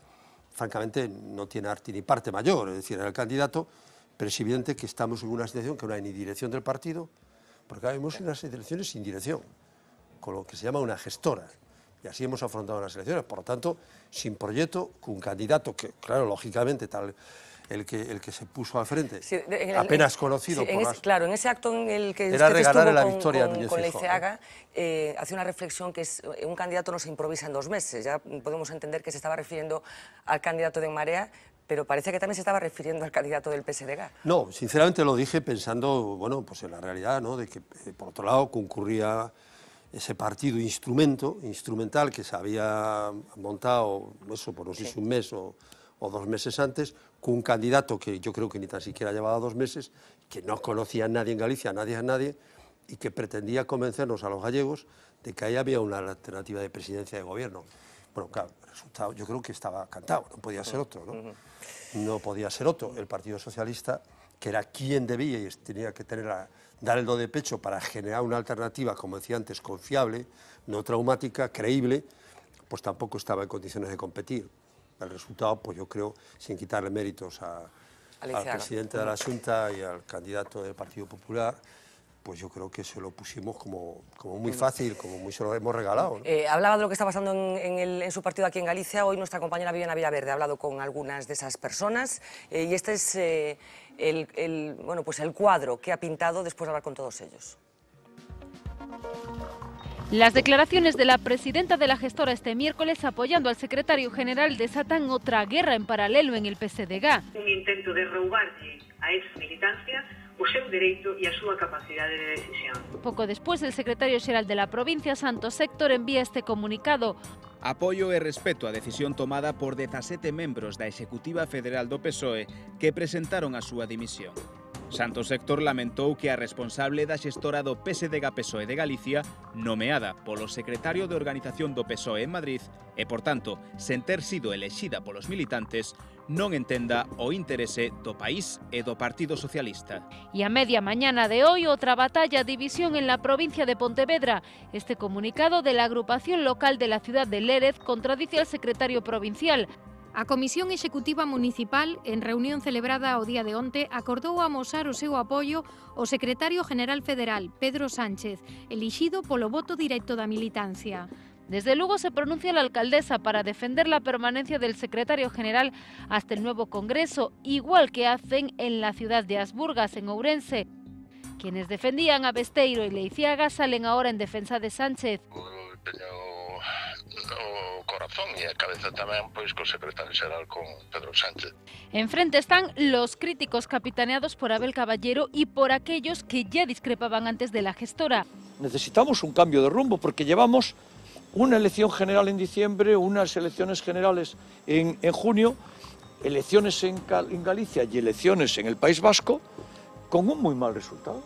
francamente, no tiene arte ni parte mayor, es decir, era el candidato, pero es evidente que estamos en una situación que no hay ni dirección del partido, porque vemos unas elecciones sin dirección, con lo que se llama una gestora. Y así hemos afrontado las elecciones, por lo tanto, sin proyecto, con un candidato que, claro, lógicamente, tal el que se puso al frente, apenas conocido por las... Claro, en ese acto en el que era usted regalarle la estuvo victoria a Núñez con Feijóo, Leiceaga, hace una reflexión que es un candidato no se improvisa en 2 meses. Ya podemos entender que se estaba refiriendo al candidato de En Marea, pero parece que también se estaba refiriendo al candidato del PSDG. No, sinceramente lo dije pensando, bueno, pues en la realidad, ¿no?, de que, por otro lado, concurría ese partido instrumental que se había montado, eso, por no sé si un mes o 2 meses antes, con un candidato que yo creo que ni tan siquiera llevaba 2 meses, que no conocía a nadie en Galicia, a nadie, y que pretendía convencernos a los gallegos de que ahí había una alternativa de presidencia de gobierno. Bueno, claro, el resultado yo creo que estaba cantado, no podía ser otro, ¿no? No podía ser otro. El Partido Socialista que era quien debía y tenía que dar el do de pecho para generar una alternativa, como decía antes, confiable, no traumática, creíble, pues tampoco estaba en condiciones de competir. El resultado, pues yo creo, sin quitarle méritos al presidente de la Xunta y al candidato del Partido Popular, pues yo creo que se lo pusimos como muy fácil, como muy se lo hemos regalado, ¿no? Hablaba de lo que está pasando en su partido aquí en Galicia. Hoy nuestra compañera Viviana Villaverde ha hablado con algunas de esas personas y este es bueno, pues el cuadro que ha pintado después de hablar con todos ellos. Las declaraciones de la presidenta de la gestora este miércoles apoyando al secretario general desatan otra guerra en paralelo en el PSDG. Un intento de roubarlle a esa militancia o seu dereito e a súa capacidade de decisión. Poco después, el secretario xeral de la provincia, Santos Héctor, envía este comunicado. Apoio e respeto á decisión tomada por 17 membros da Executiva Federal do PSOE que presentaron a súa dimisión. Santos Héctor lamentou que a responsable da xestora do PSDG-PSOE de Galicia, nomeada polo secretario de Organización do PSOE en Madrid, e, por tanto, sen ter sido elexida polos militantes, non entenda o interese do país e do Partido Socialista. Y a media mañana de hoy, otra batalla, división en la provincia de Pontevedra. Este comunicado de la agrupación local de la ciudad de Lérez contradice al secretario provincial. A Comisión Executiva Municipal, en reunión celebrada o día de onte, acordou amosar o seu apoio ao secretario general federal, Pedro Sánchez, elixido polo voto directo da militancia. Desde luego se pronuncia la alcaldesa para defender la permanencia del secretario general hasta el nuevo Congreso, igual que hacen en la ciudad de Asburgas, en Ourense. Quienes defendían a Besteiro y Leiziaga salen ahora en defensa de Sánchez. O corazón e a cabeza tamén pois co secretario xeral, con Pedro Sánchez. Enfrente están los críticos capitaneados por Abel Caballero y por aquellos que ya discrepaban antes de la gestora. Necesitamos un cambio de rumbo porque llevamos una elección general en diciembre, unas elecciones generales en junio, elecciones en Galicia y elecciones en el País Vasco con un muy mal resultado.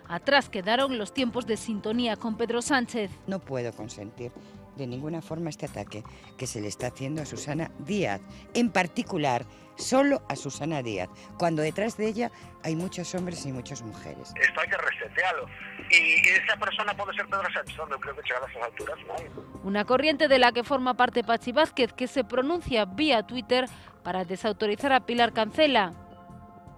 Atrás quedaron los tiempos de sintonía con Pedro Sánchez. No puedo consentir de ninguna forma este ataque que se le está haciendo a Susana Díaz, en particular solo a Susana Díaz, cuando detrás de ella hay muchos hombres y muchas mujeres. Esto hay que resetearlo. Y esa persona puede ser Pedro Sánchez, no creo que llegar a esas alturas, ¿no? Una corriente de la que forma parte Pachi Vázquez, que se pronuncia vía Twitter para desautorizar a Pilar Cancela.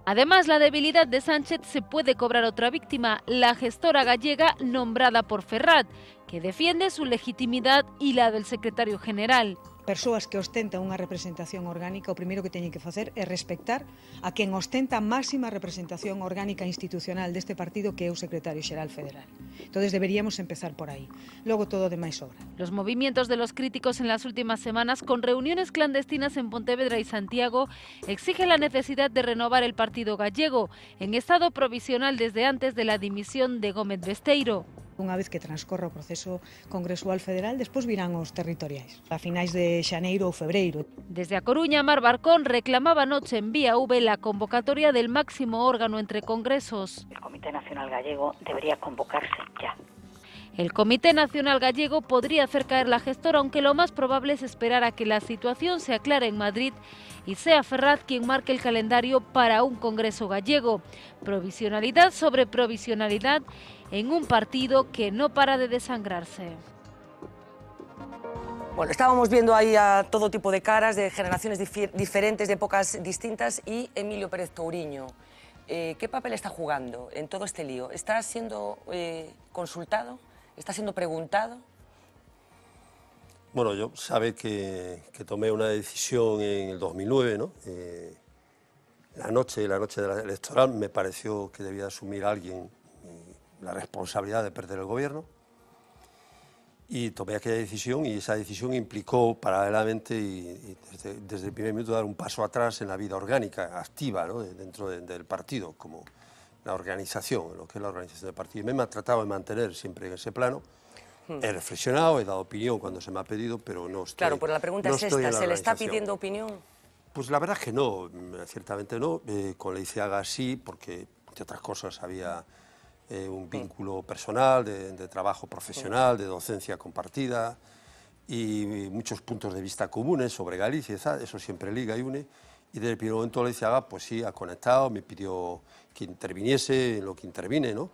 Además, la debilidad de Sánchez se puede cobrar otra víctima, la gestora gallega nombrada por Ferrat, que defiende su legitimidad y la del secretario general. Persoas que ostentan unha representación orgánica, o primeiro que teñen que facer é respectar a quen ostenta a máxima representación orgánica institucional deste partido, que é o secretario xeral federal. Entonces deberíamos empezar por aí. Logo todo demais sobra. Los movimientos de los críticos en las últimas semanas, con reuniones clandestinas en Pontevedra y Santiago, exigen la necesidad de renovar el partido gallego, en estado provisional desde antes de la dimisión de Gómez Besteiro. Unha vez que transcorra o proceso congresual federal, despois virán os territoriais, a finais de xaneiro ou febreiro. Desde A Coruña, Mar Barcón reclamaba anoche en Vía V la convocatoria del máximo órgano entre congresos. El Comité Nacional Gallego debería convocarse ya. El Comité Nacional Gallego podría hacer caer la gestora, aunque lo más probable es esperar a que la situación se aclare en Madrid y sea Ferrat quien marque el calendario para un Congreso gallego. Provisionalidad sobre provisionalidad en un partido que no para de desangrarse. Bueno, estábamos viendo ahí a todo tipo de caras, de generaciones diferentes, de épocas distintas, y Emilio Pérez Touriño. ¿Qué papel está jugando en todo este lío? ¿Está siendo consultado? ¿Está siendo preguntado? Bueno, yo sabe que tomé una decisión en el 2009, ¿no? La noche de la electoral me pareció que debía asumir alguien la responsabilidad de perder el gobierno, y tomé aquella decisión, y esa decisión implicó paralelamente y desde el primer minuto dar un paso atrás en la vida orgánica, activa, ¿no? Dentro del partido, como la organización, lo que es la organización del partido. Y me he tratado de mantener siempre en ese plano. He reflexionado, he dado opinión cuando se me ha pedido, pero no estoy. Claro, pero la pregunta es esta, ¿se le está pidiendo opinión? Pues la verdad es que no, ciertamente no. Con Leiziaga sí, porque entre otras cosas había un vínculo personal, de trabajo profesional, de docencia compartida y muchos puntos de vista comunes sobre Galicia, eso siempre liga y une. Y desde el primer momento Leizaga, pues sí, ha conectado, me pidió que interviniese en lo que intervine, ¿no?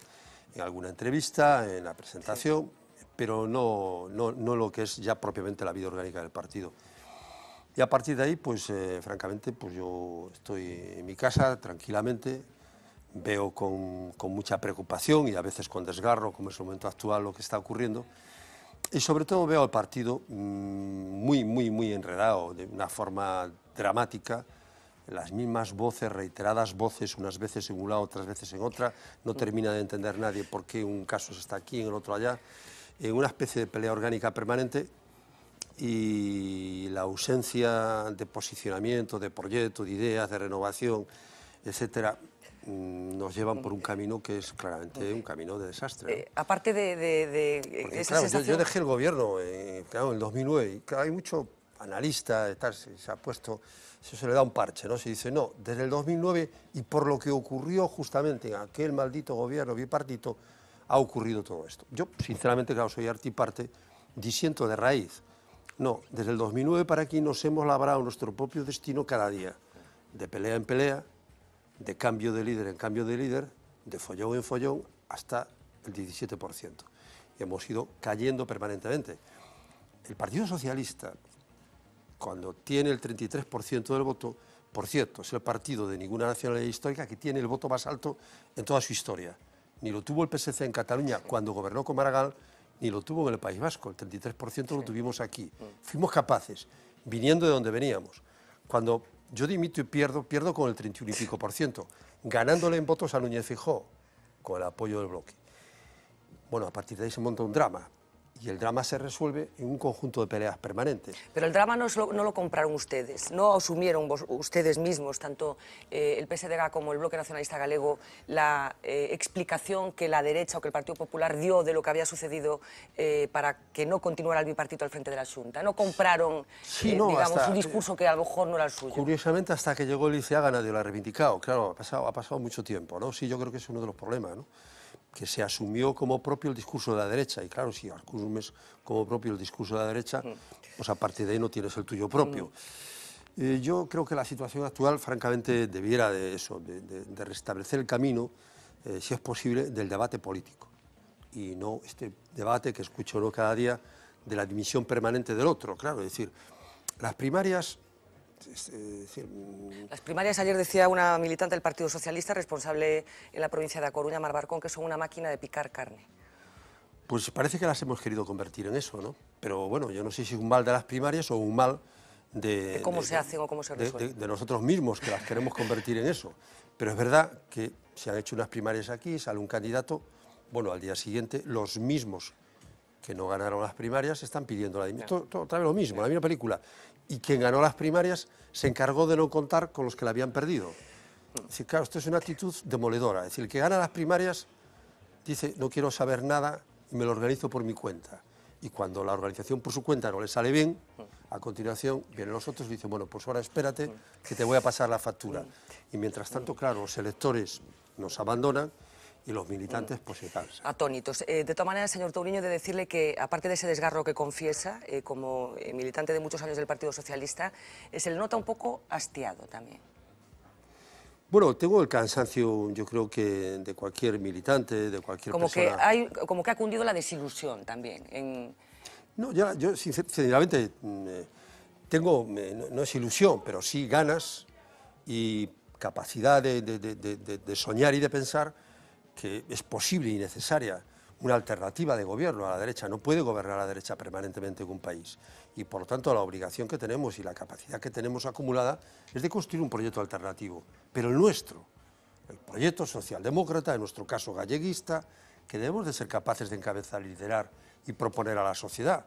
En alguna entrevista, en la presentación, pero no lo que es ya propiamente la vida orgánica del partido. Y a partir de ahí, pues francamente, pues yo estoy en mi casa tranquilamente, veo con mucha preocupación y a veces con desgarro, como es el momento actual, lo que está ocurriendo. Y sobre todo veo al partido muy enredado, de una forma dramática, las mismas voces, reiteradas voces, unas veces en un lado, otras veces en otra, no termina de entender nadie por qué un caso está aquí, en el otro allá, en una especie de pelea orgánica permanente, y la ausencia de posicionamiento, de proyecto, de ideas, de renovación, etcétera, nos llevan por un camino que es claramente un camino de desastre, ¿no? Aparte de porque, esa claro, sensación... yo dejé el gobierno claro, en el 2009 y claro, hay mucho analista, se ha puesto, eso se le da un parche, ¿no? Se dice, no, desde el 2009 y por lo que ocurrió justamente en aquel maldito gobierno bipartito, ha ocurrido todo esto. Yo, sinceramente, claro, soy artiparte, disiento de raíz. No, desde el 2009 para aquí nos hemos labrado nuestro propio destino cada día, de pelea en pelea, de cambio de líder en cambio de líder, de follón en follón, hasta el 17%. Y hemos ido cayendo permanentemente. El Partido Socialista, cuando tiene el 33% del voto, por cierto, es el partido de ninguna nacionalidad histórica que tiene el voto más alto en toda su historia. Ni lo tuvo el PSC en Cataluña cuando gobernó con Maragall, ni lo tuvo en el País Vasco. El 33% lo tuvimos aquí. Fuimos capaces, viniendo de donde veníamos. Cuando yo dimito y pierdo con el 31 y pico %, ganándole en votos a Núñez Feijóo, con el apoyo del bloque. Bueno, a partir de ahí se monta un drama. Y el drama se resuelve en un conjunto de peleas permanentes. Pero el drama no lo compraron ustedes, no asumieron ustedes mismos, tanto el PSDG como el Bloque Nacionalista Galego, la explicación que la derecha o que el Partido Popular dio de lo que había sucedido para que no continuara el bipartito al frente de la Xunta. No compraron, digamos, un discurso que a lo mejor no era el suyo. Curiosamente, hasta que llegó Leizaga nadie lo ha reivindicado. Claro, ha pasado mucho tiempo, ¿no? Sí, yo creo que es uno de los problemas, ¿no? Que se asumió como propio el discurso de la derecha, y claro, si asumes como propio el discurso de la derecha, pues a partir de ahí no tienes el tuyo propio. Yo creo que la situación actual, francamente, debiera de restablecer el camino, si es posible, del debate político, y no este debate que escucho uno cada día de la dimisión permanente del otro, claro, es decir, las primarias... Las primarias, ayer decía una militante del Partido Socialista, responsable en la provincia de A Coruña, Mar Barcón, que son una máquina de picar carne. Pues parece que las hemos querido convertir en eso, ¿no? Pero bueno, yo no sé si es un mal de las primarias o un mal de cómo se hacen o cómo se resuelven. De nosotros mismos, que las queremos convertir en eso. Pero es verdad que se han hecho unas primarias aquí, sale un candidato, bueno, al día siguiente los mismos que no ganaron las primarias están pidiendo la dimisión. Otra vez lo mismo, la misma película. Y quien ganó las primarias se encargó de no contar con los que la habían perdido. Es decir, claro, esto es una actitud demoledora. Es decir, el que gana las primarias dice, no quiero saber nada y me lo organizo por mi cuenta. Y cuando la organización por su cuenta no le sale bien, a continuación vienen los otros y dicen, bueno, pues ahora espérate que te voy a pasar la factura. Y mientras tanto, claro, los electores nos abandonan y los militantes pues se cansan. Atónitos. De todas maneras, señor Touriño, de decirle que, aparte de ese desgarro que confiesa, como militante de muchos años del Partido Socialista, se le nota un poco hastiado también. Bueno, tengo el cansancio, yo creo que de cualquier militante, de cualquier persona... Como que ha cundido la desilusión también. No, yo sinceramente tengo, no es ilusión, pero sí ganas y capacidad de soñar y de pensar que es posible y necesaria una alternativa de gobierno a la derecha. No puede gobernar la derecha permanentemente en un país. Y por lo tanto la obligación que tenemos y la capacidad que tenemos acumulada es de construir un proyecto alternativo. Pero el nuestro, el proyecto socialdemócrata, en nuestro caso galleguista, que debemos de ser capaces de encabezar, liderar y proponer a la sociedad.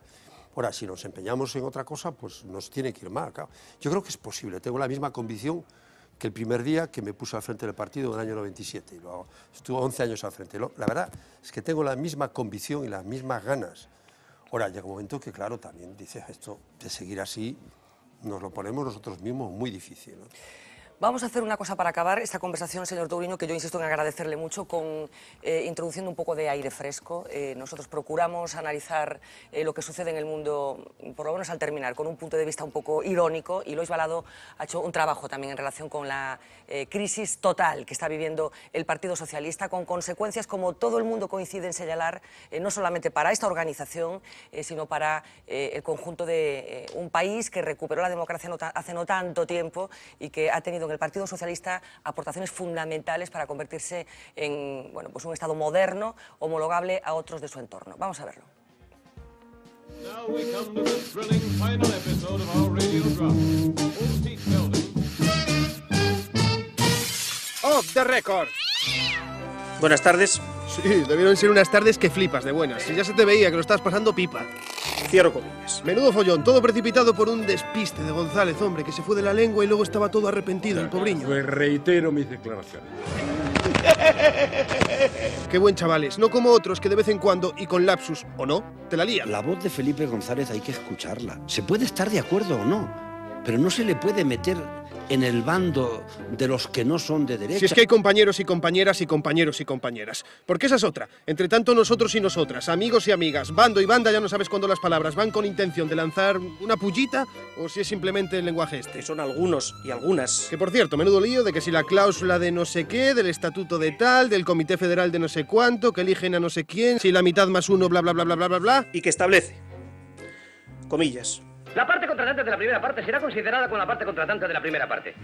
Ahora, si nos empeñamos en otra cosa, pues nos tiene que ir mal. Claro. Yo creo que es posible, tengo la misma convicción que el primer día que me puse al frente del partido en el año 97. Estuve 11 años al frente. La verdad es que tengo la misma convicción y las mismas ganas. Ahora, llega un momento que, claro, también dices, esto de seguir así, nos lo ponemos nosotros mismos muy difícil, ¿no? Vamos a hacer una cosa para acabar esta conversación, señor Touriño, que yo insisto en agradecerle mucho, introduciendo un poco de aire fresco. Nosotros procuramos analizar lo que sucede en el mundo, por lo menos al terminar, con un punto de vista un poco irónico, y Lois Balado ha hecho un trabajo también en relación con la crisis total que está viviendo el Partido Socialista, con consecuencias, como todo el mundo coincide en señalar, no solamente para esta organización, sino para el conjunto de un país que recuperó la democracia hace no tanto tiempo y que ha tenido en el Partido Socialista aportaciones fundamentales para convertirse en pues un Estado moderno, homologable a otros de su entorno. Vamos a verlo. Off the record. Buenas tardes. Sí, debieron ser unas tardes que flipas de buenas. Si ya se te veía que lo estabas pasando pipa. Cierro comillas. Menudo follón, todo precipitado por un despiste de González, hombre, que se fue de la lengua y luego estaba todo arrepentido, el pobriño. Pues reitero mis declaraciones. Qué buen chavales, no como otros que de vez en cuando, y con lapsus, o no, te la lían. La voz de Felipe González hay que escucharla. Se puede estar de acuerdo o no, pero no se le puede meter en el bando de los que no son de derecha. Si es que hay compañeros y compañeras y compañeros y compañeras. Porque esa es otra. Entre tanto, nosotros y nosotras, amigos y amigas, bando y banda, ya no sabes cuándo las palabras van con intención de lanzar una pullita o si es simplemente el lenguaje este. Que son algunos y algunas. Que por cierto, menudo lío de que si la cláusula de no sé qué, del estatuto de tal, del comité federal de no sé cuánto, que eligen a no sé quién, si la mitad más uno, bla bla bla bla bla bla bla. Y que establece, comillas, la parte contratante de la primera parte será considerada con la parte contratante de la primera parte.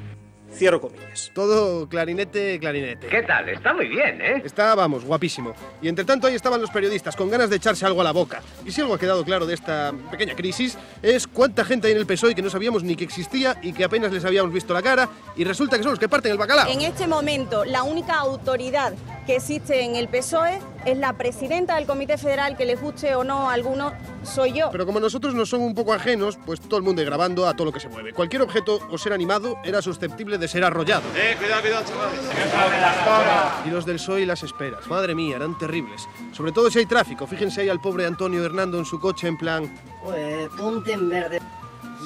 Cierro comillas. Todo clarinete, clarinete. ¿Qué tal? Está muy bien, ¿eh? Está, vamos, guapísimo. Y entre tanto ahí estaban los periodistas con ganas de echarse algo a la boca. Y si algo ha quedado claro de esta pequeña crisis es cuánta gente hay en el PSOE que no sabíamos ni que existía y que apenas les habíamos visto la cara y resulta que son los que parten el bacalao. En este momento la única autoridad que existe en el PSOE es la presidenta del Comité Federal, que les guste o no a algunos, soy yo. Pero como nosotros nos son un poco ajenos, pues todo el mundo grabando a todo lo que se mueve. Cualquier objeto o ser animado era susceptible de ser arrollado. Cuidado, chavales. Y los del PSOE y las esperas, madre mía, eran terribles. Sobre todo si hay tráfico, fíjense ahí al pobre Antonio Hernando en su coche en plan... Pues ponte en verde.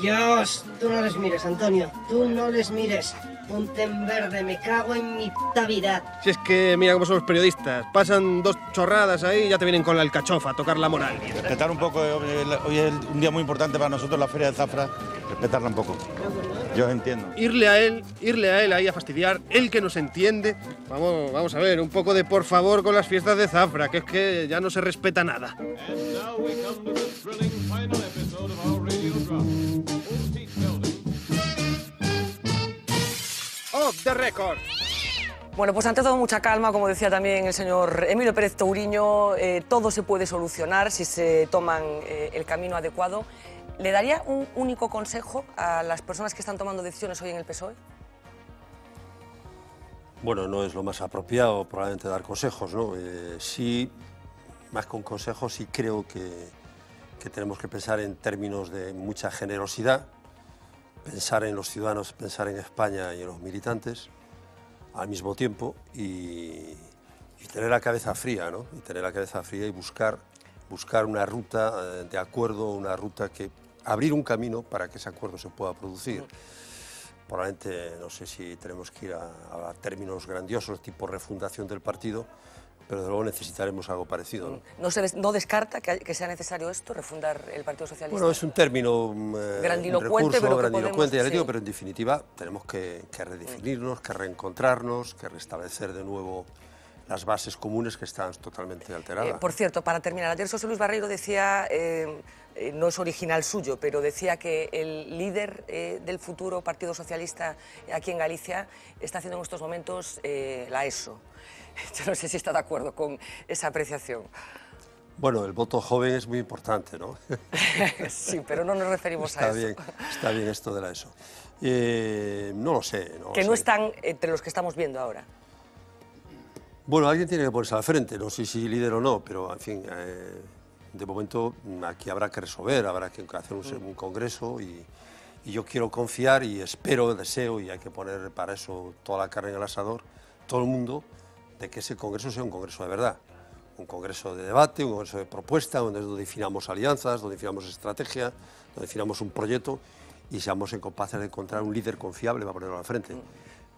Dios, tú no les mires, Antonio, tú no les mires. Ponte en verde, me cago en mi puta vida. Si es que mira cómo son los periodistas, pasan dos chorradas ahí y ya te vienen con la alcachofa a tocar la moral. Respetar un poco, hoy es un día muy importante para nosotros, la Feria de Zafra, respetarla un poco. Yo entiendo. Irle a él ahí a fastidiar, él que nos entiende. Vamos a ver, un poco de por favor con las fiestas de Zafra, que es que ya no se respeta nada. Off the record. Bueno, pues ante todo mucha calma, como decía también el señor Emilio Pérez Touriño, todo se puede solucionar si se toman el camino adecuado. ¿Le daría un único consejo a las personas que están tomando decisiones hoy en el PSOE? Bueno, no es lo más apropiado probablemente dar consejos, ¿no? Sí, más que un consejo, sí creo que tenemos que pensar en términos de mucha generosidad, pensar en los ciudadanos, pensar en España y en los militantes al mismo tiempo y tener la cabeza fría, ¿no? Y tener la cabeza fría y buscar una ruta de acuerdo, una ruta que abrir un camino para que ese acuerdo se pueda producir. Probablemente, no sé si tenemos que ir a términos grandiosos, tipo refundación del partido, pero de luego necesitaremos algo parecido, ¿no? ¿No descarta que sea necesario esto, refundar el Partido Socialista? Bueno, es un término grandilocuente, ya le digo, pero en definitiva tenemos que redefinirnos, que reencontrarnos, que restablecer de nuevo las bases comunes que están totalmente alteradas. Por cierto, para terminar, ayer José Luis Barreiro decía, no es original suyo, pero decía que el líder del futuro Partido Socialista aquí en Galicia está haciendo en estos momentos la ESO. Yo no sé si está de acuerdo con esa apreciación. Bueno, el voto joven es muy importante, ¿no? Sí, pero no nos referimos a eso. Está bien esto de la ESO. No lo sé. No están entre los que estamos viendo ahora. Bueno, alguien tiene que ponerse al frente, no sé si líder o no, pero en fin, de momento aquí habrá que resolver, habrá que hacer un congreso y yo quiero confiar y espero, deseo, y hay que poner para eso toda la carne en el asador, todo el mundo, de que ese congreso sea un congreso de verdad, un congreso de debate, un congreso de propuesta, donde definamos alianzas, donde definamos estrategia, donde definamos un proyecto y seamos capaces de encontrar un líder confiable para ponerlo al frente.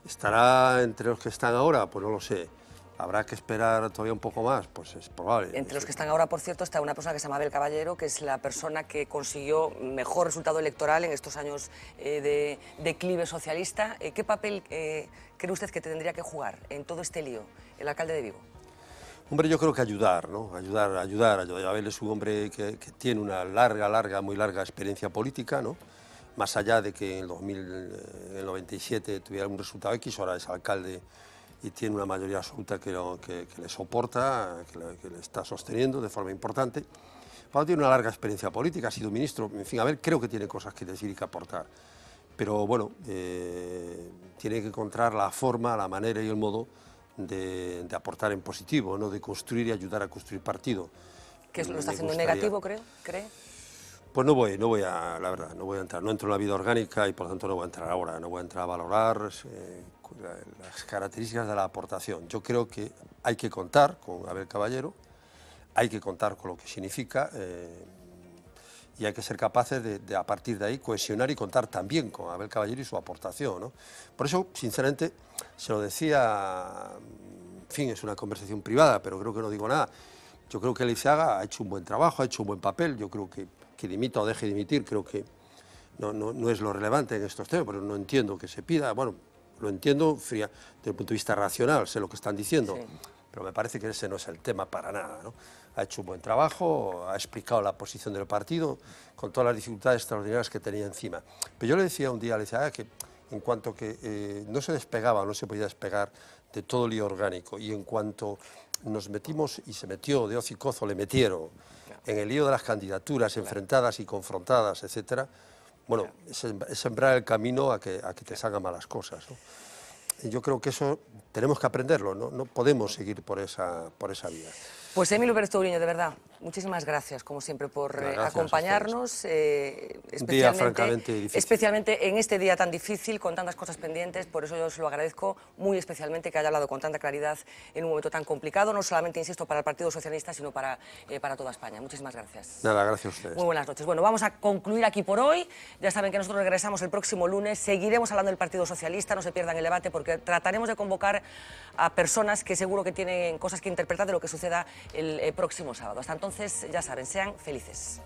¿Estará entre los que están ahora? Pues no lo sé. ¿Habrá que esperar todavía un poco más? Pues es probable. Entre los que están ahora, por cierto, está una persona que se llama Abel Caballero, que es la persona que consiguió mejor resultado electoral en estos años de declive socialista. ¿Qué papel cree usted que tendría que jugar en todo este lío el alcalde de Vigo? Hombre, yo creo que ayudar, ¿no? Ayudar. Abel es un hombre que tiene una muy larga experiencia política, ¿no? Más allá de que en el 97 tuviera un resultado X, ahora es alcalde y tiene una mayoría absoluta que le soporta, que le está sosteniendo de forma importante. Pablo tiene una larga experiencia política, ha sido ministro, en fin, Abel creo que tiene cosas que decir y que aportar. Pero bueno, tiene que encontrar la forma, la manera y el modo de aportar en positivo, ¿no? De construir y ayudar a construir partido. ¿Qué lo está haciendo negativo, cree? Pues no voy a, la verdad, no voy a entrar, no entro en la vida orgánica y por lo tanto no voy a entrar ahora, no voy a entrar a valorar las características de la aportación. Yo creo que hay que contar con Abel Caballero, hay que contar con lo que significa y hay que ser capaces de a partir de ahí cohesionar y contar también con Abel Caballero y su aportación, ¿no? Por eso, sinceramente, se lo decía, en fin, es una conversación privada, pero creo que no digo nada. Yo creo que Leizaga ha hecho un buen trabajo, ha hecho un buen papel, yo creo que dimita o deje de dimitir, creo que no es lo relevante en estos temas, pero no entiendo que se pida, bueno, lo entiendo fría, desde el punto de vista racional, sé lo que están diciendo, sí, pero me parece que ese no es el tema para nada, ¿no? Ha hecho un buen trabajo, ha explicado la posición del partido, con todas las dificultades extraordinarias que tenía encima. Pero yo le decía un día a Leizaga que en cuanto que no se despegaba, no se podía despegar de todo el lío orgánico, y en cuanto nos metimos, y se metió de hocicozo, le metieron en el lío de las candidaturas enfrentadas y confrontadas, etcétera, bueno, es sembrar el camino a que te salgan malas cosas, ¿no? Y yo creo que eso tenemos que aprenderlo, no podemos seguir por esa vía. Pues Emilio Pérez Touriño, de verdad, muchísimas gracias, como siempre, por acompañarnos, especialmente en este día tan difícil, con tantas cosas pendientes. Por eso yo os lo agradezco muy especialmente que haya hablado con tanta claridad en un momento tan complicado, no solamente, insisto, para el Partido Socialista, sino para toda España. Muchísimas gracias. Nada, gracias a ustedes. Muy buenas noches. Bueno, vamos a concluir aquí por hoy. Ya saben que nosotros regresamos el próximo lunes, seguiremos hablando del Partido Socialista, no se pierdan el debate, porque trataremos de convocar a personas que seguro que tienen cosas que interpretar de lo que suceda el próximo sábado. Hasta entonces, ya saben, sean felices.